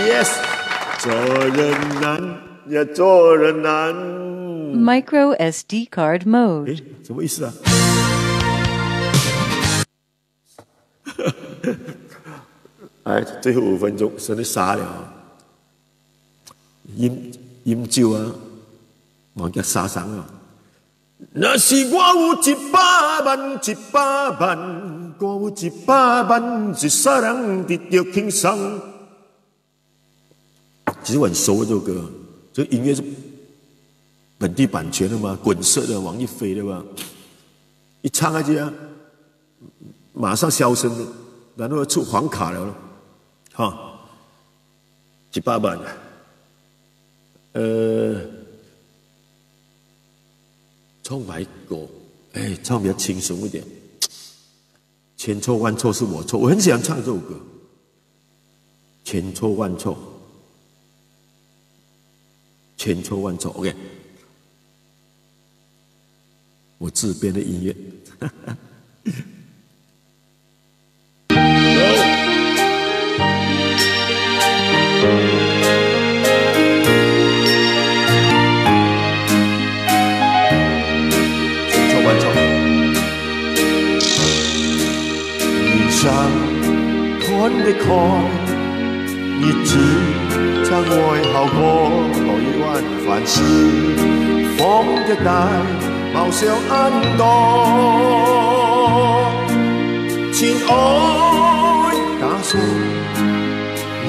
Yes， 做人难，也做人难。Micro SD card mode。诶，什么意思啊？哎，最后5分钟，剩你3了。饮酒啊，忘记3声啊。若是我有100万，100万，我有100万，一世人直着轻松。其实我很熟这首歌，这个音乐是本地版权的嘛，滚色的，王一飞的嘛，一唱下去啊，马上销声了，然后出黄卡了，哈，100万，唱白狗，哎，唱比较轻松一点，千错万错是我错，我很喜欢唱这首歌，千错万错。千错万错 ，OK， 我自编的音乐，千错万错，人生看得开，日子將愛效果。凡事放一大，貌相安多，情愛打掃，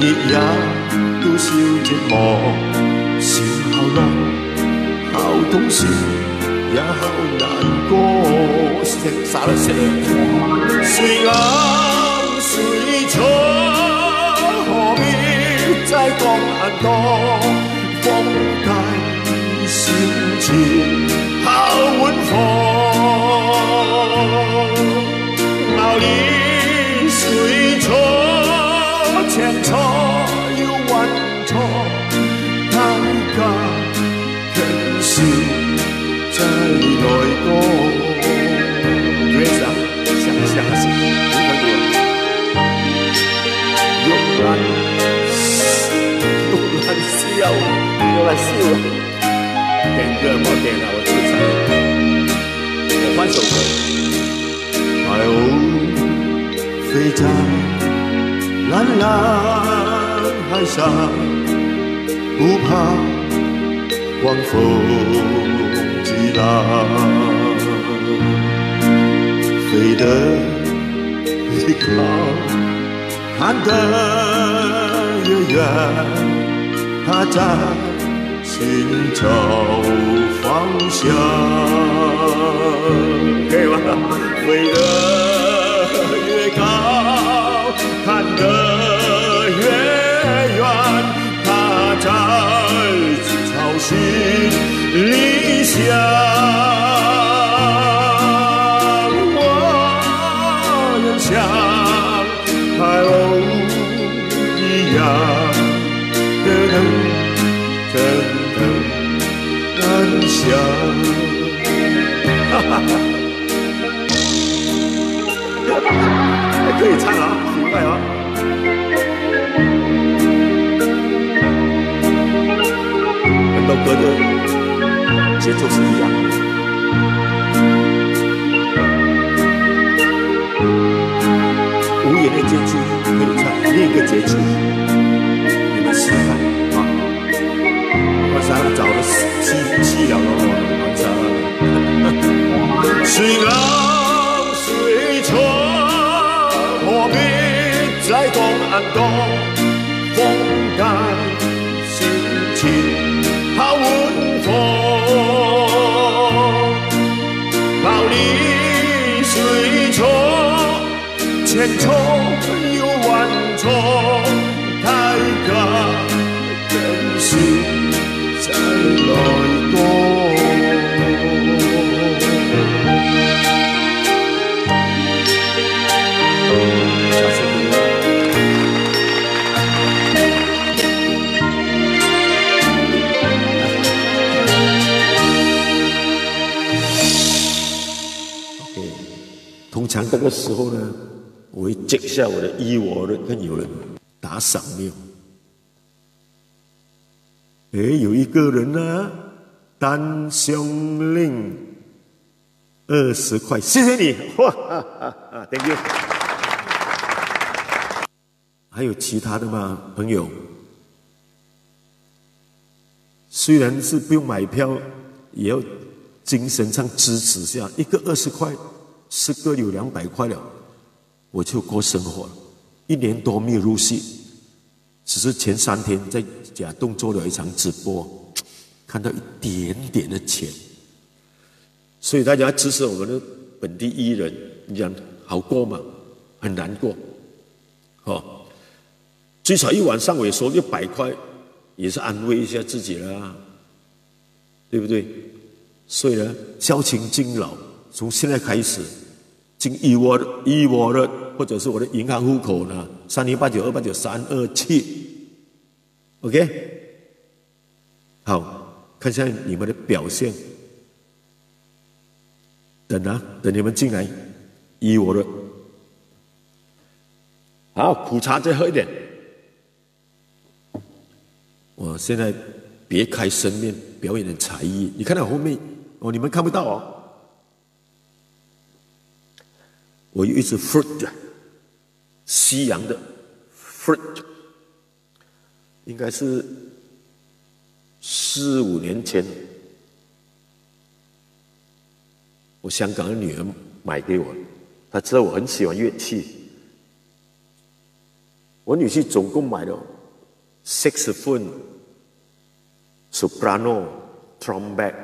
日也都消寂寞，笑後來，好懂事，也好難過，撒了聲，隨暗隨錯，何必再講很多？放低心情，好温和，道理虽错，千错又万错，大家更是再來過。Grace 啊，想死，用難笑。又来笑了，点歌冇点了，我自残。我换首歌。海鸥飞在蓝蓝海上，不怕狂风巨浪，飞得越高，看得越远。他在寻找方向，可以吗？飞得越高，看得越远，他在找寻理想。我也像海鸥一样。真的难想，还可以唱啊，明白吗？很多歌的节奏是一样的。无言的结局可以唱另一个结局，你们试看啊！我想找了7了咯，晚上。虽然虽错，何必再讲很多？风干心情好温和，道理虽错，千错又万错，太假真是再来过。常这个时候呢，我会接下我的一我的跟有人打赏没有？诶，有一个人呢，单兄令20块，谢谢你，哇，thank you。还有其他的吗，朋友？虽然是不用买票，也要精神上支持下，一个20块，10个有200块了，我就过生活了。1年多没有入戏，只是前3天在甲洞做了一场直播，看到一点点的钱，所以大家支持我们的本地艺人，你讲好过吗？很难过，最少一晚上我也收100块，也是安慰一下自己啦，对不对？所以呢，交情敬老，从现在开始，进一窝的，或者是我的银行户口呢，3089289327，OK， 好，看一下你们的表现。等你们进来，一窝的，好，苦茶再喝一点。我现在别开生面表演的才艺，你看到后面哦，你们看不到哦。我有一只 fruit， 西洋的 fruit， 应该是4、5年前，我香港的女儿买给我，她知道我很喜欢乐器，我女婿总共买了saxophone、soprano、trombone，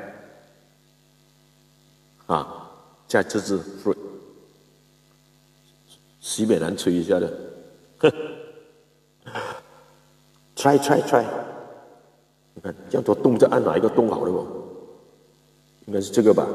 加这支 fruit， 西北南吹一下的，try， 你看这样多洞，再按哪一个洞好了不？应该是这个吧。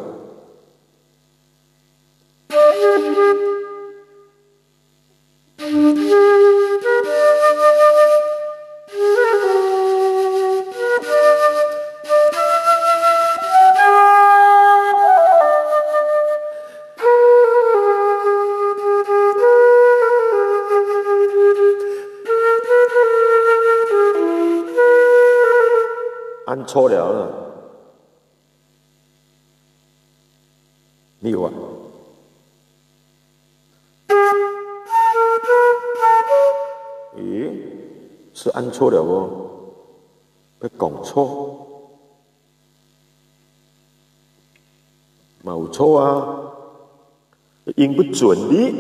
按错了呢？没有啊？咦，是按错了哦，被讲错，冇错啊，音不准的。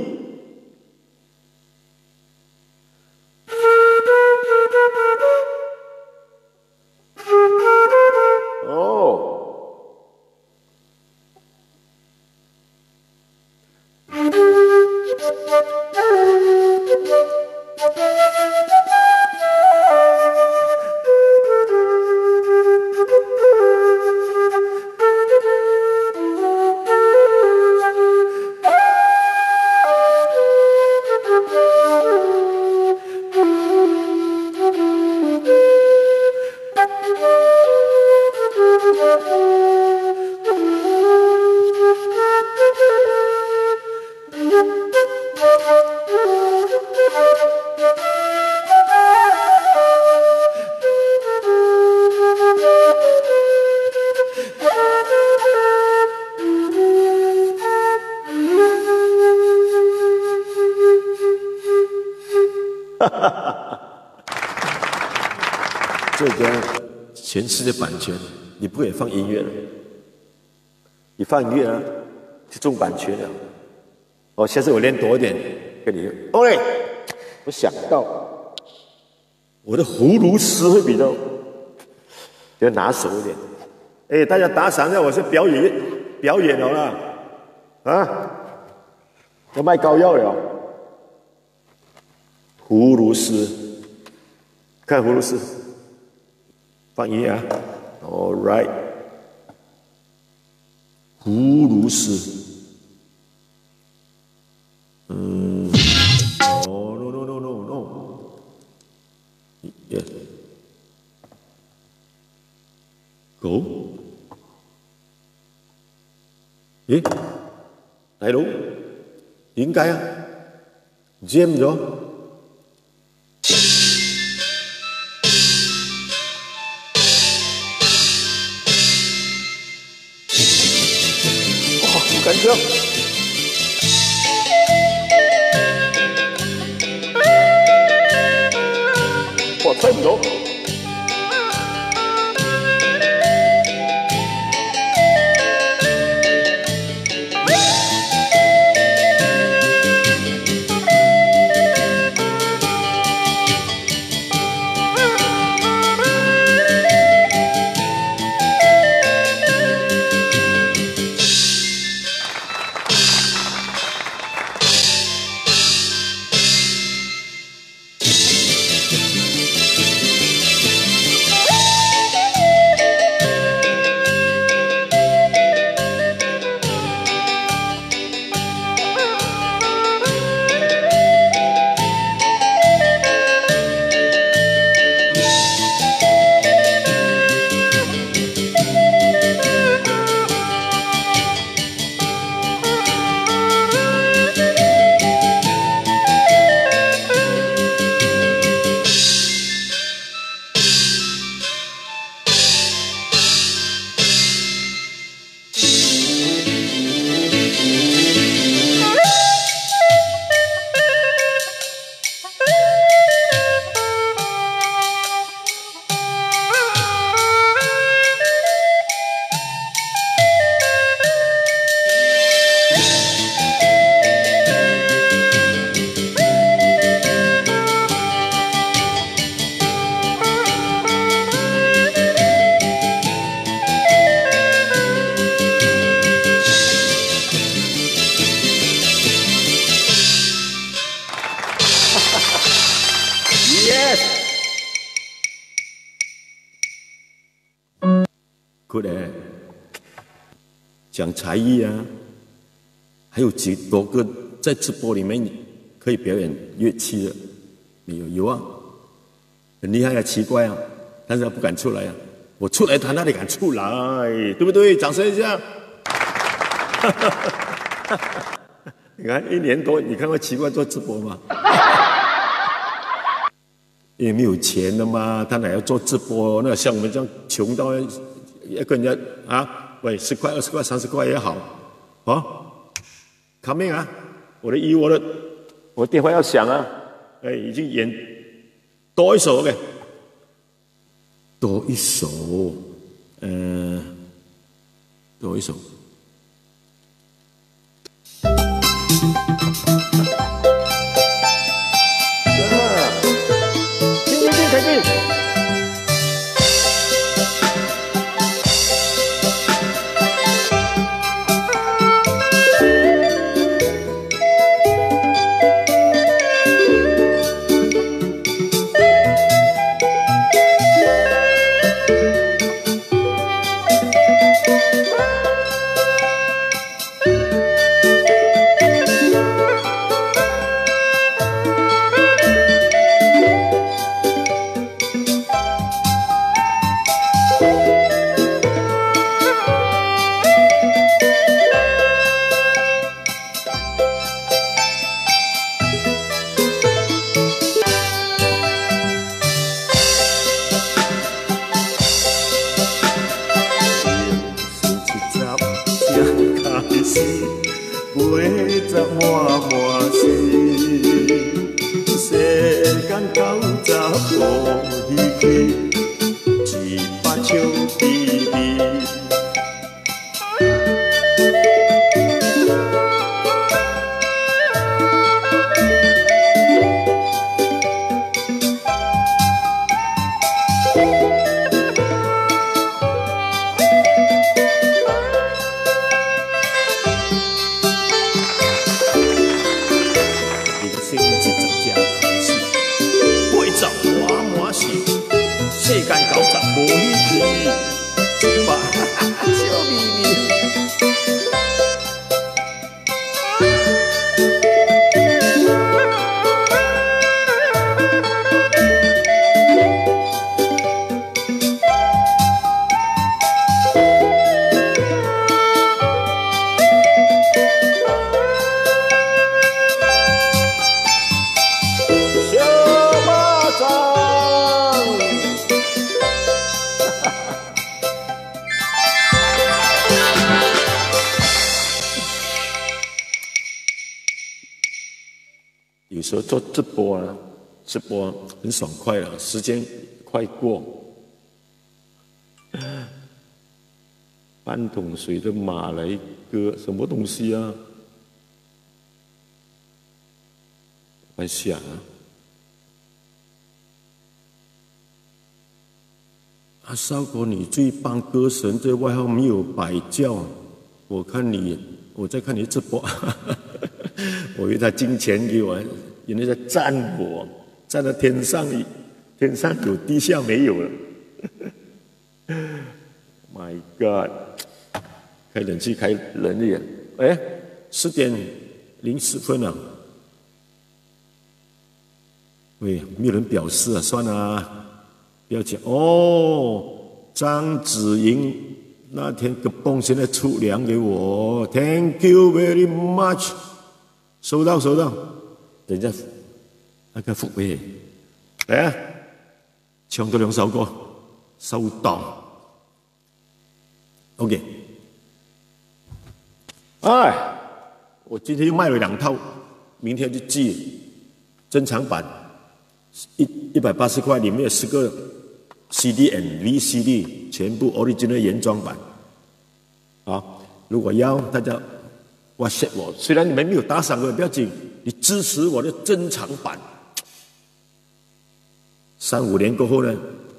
这个全世界版权，你不可以放音乐了，你放音乐啊，就中版权了。哦，下次我练多一点，跟你。OK， 我想到我的葫芦丝会比较拿手一点。哎，大家打赏一下，我是表演了啦，啊，要卖膏药了。葫芦丝，看葫芦丝。放音乐啊 ，All right， 葫芦丝，no， yeah， go， 诶，来喽，应该啊，jam 咗。哇，好緊張！哇，猜唔到。good 哎，讲才艺啊，还有几多个在直播里面可以表演乐器的？没有？有啊，很厉害啊，奇怪啊，但是他不敢出来啊。我出来，他哪里敢出来？对不对？掌声一下！你看1年多，你看过奇怪做直播吗？也没有钱的嘛，他哪要做直播？那像我们这样穷到要跟人家啊，喂，10块、20块、30块也好，啊 ，come in 啊，我的电话要响啊，哎，已经演多一首 OK， 多一首，多一首。开进。做直播啊，直播很爽快了，时间快过。半桶水的马来歌什么东西啊？我想啊，少国你最棒歌神，这外号没有摆叫。我看你，我在看你直播，我以为他金钱给我，原来在赞我，赞到天上有地下没有了。My God！ 开冷气开冷一点，哎，4:04啊！喂，没有人表示啊，算了啊，不要讲哦。张子莹那天个泵现在出粮给我 ，Thank you very much， 收到。等一下那个福威，来啊，唱多2首歌，收到。OK。哎，我今天又卖了2套，明天就寄珍藏版，180块，里面有10个 CD and VCD， 全部 original 原装版。好，如果要大家 WhatsApp 我，虽然你们没有打赏我也不要紧，你支持我的珍藏版。3、5年过后呢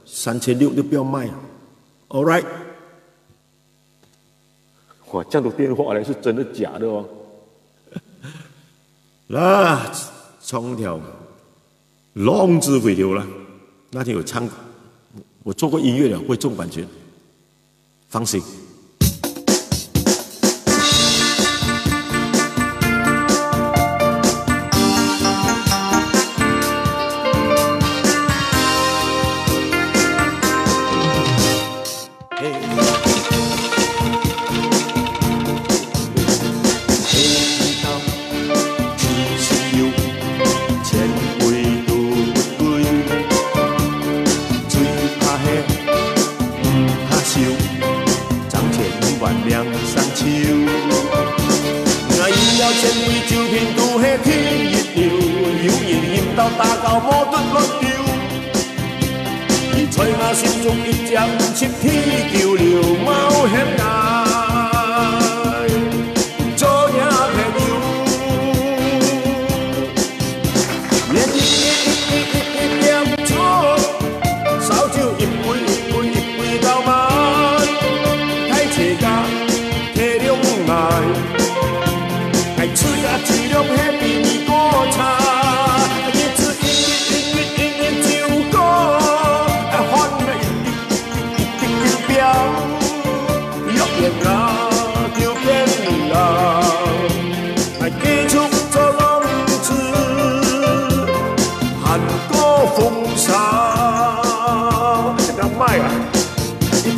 ，3600就不要卖 ，All right。哇，这样的电话来是真的假的哦？那唱条浪子回头了，那天有唱，我做过音乐的，会中版权，放心。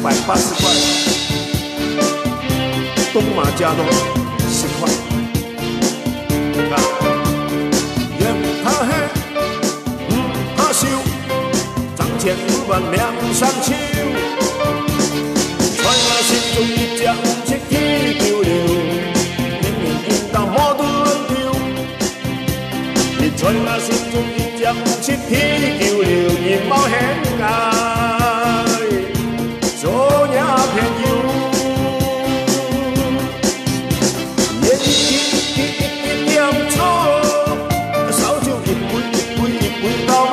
180块，东马加东10块。啊，也不怕黑，不怕羞，涨钱5万2、3秋，揣我心中一只7起丢流，明明引导莫断流。你揣我心中一只7起丢流，眼冒险啊！做也偏要，也一点错，烧酒一杯到晚，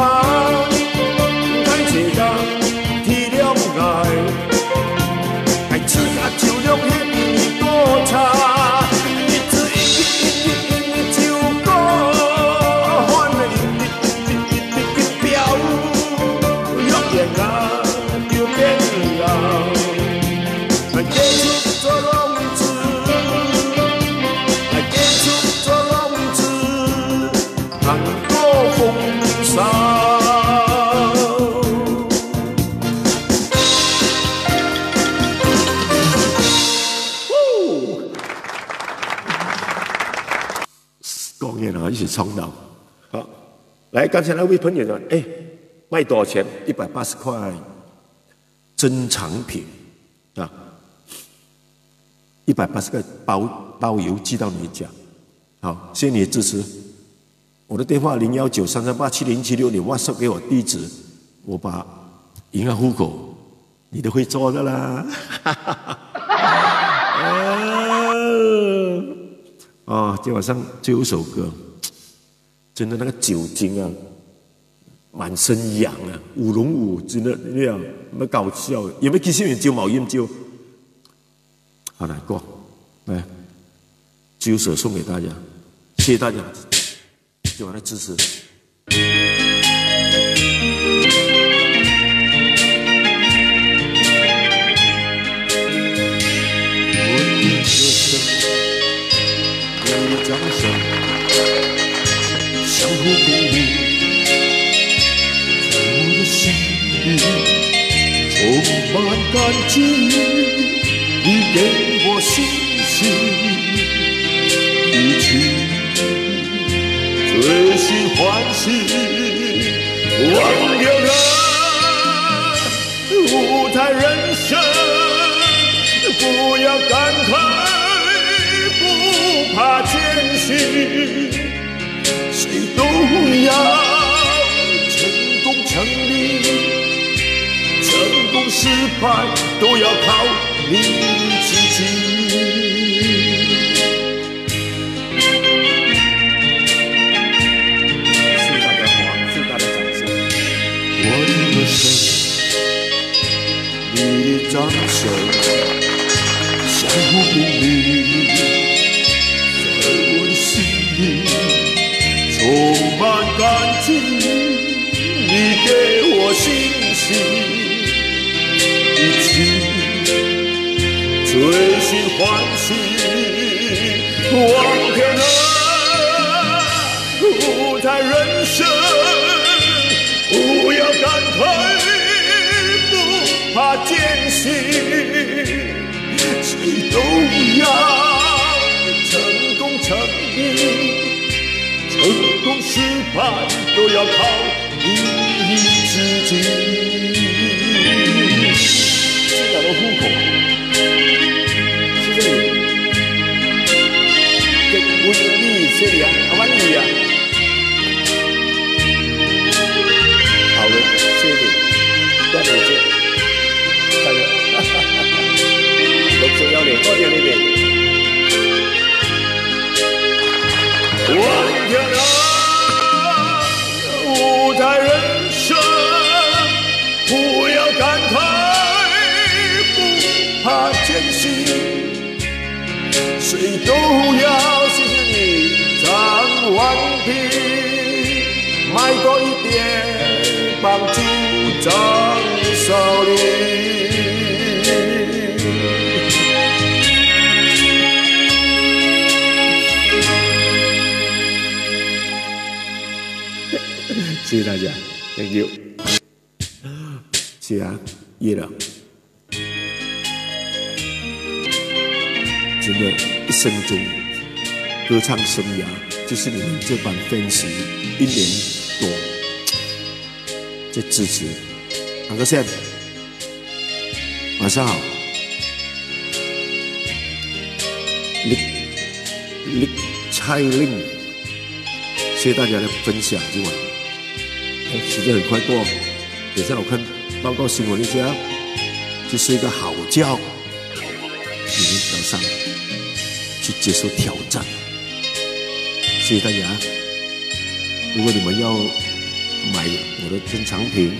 看这个体谅爱，爱吃个酒量那比多差，一支一酒歌，换了一表，永远啊。一起冲到，好，来，刚才那位朋友说，哎，卖多少钱？180块，珍藏品啊，180块包邮寄到你家，好，谢谢你的支持，我的电话019-338-7076，你 WhatsApp 给我地址，我把银行户口，你都会做的啦。今天晚上最后一首歌，真的那个酒精啊，满身痒啊，舞龙舞，真的那样，那么搞笑，有没有其實人招冇厭招？好難過，來，最後首送給大家，謝謝大家今晚的支持。掌声，相互鼓励，在我的心里充满感激。你给我信心，一起追寻欢喜，忘掉了舞台人生，不要感慨。不怕艰辛，谁都要成功成立，成功失败都要靠你自己。是大家好，是大家掌声。我的歌声，你的掌声，相互鼓励。充满感激，你给我信心，一起追寻欢喜，忘掉了舞台人生，不要感慨，不怕艰辛，谁都要成功成立。成功失败都要靠你自己。这两个户口，谢谢你。给我你谢你啊，阿万你啊。好的，谢谢你，多謝你姐，係啊，616，多謝你哋。忘掉了舞台人生，不要感慨，不怕艰辛，谁都要谢谢你张顽皮，买多一点帮助张少林。谢谢大家 ，Thank you。谢谢啊，夜了，真的，一生中歌唱生涯就是你们这班 fans 1年多在支持。安哥Sam，晚上好。李蔡令，谢谢大家的分享今晚。时间很快过，等下我看报告新闻一下，就睡一个好觉，明天早上去接受挑战。谢谢大家。如果你们要买我的珍藏品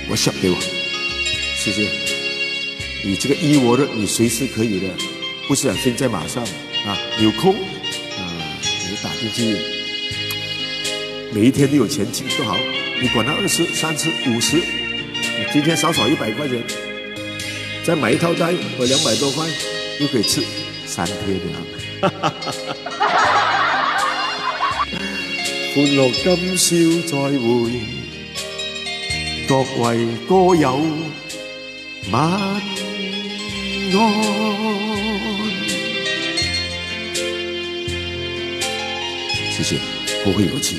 ，WhatsApp给我，谢谢。你这个我的，你随时可以的，不是现在马上啊，有空你打进去。每一天都有钱进都好，你管它20、30、50，你今天少100块钱，再买一套袋或200多块，又可以吃3天了。歡樂今宵再會，各位歌友晚安。謝謝，不會有期。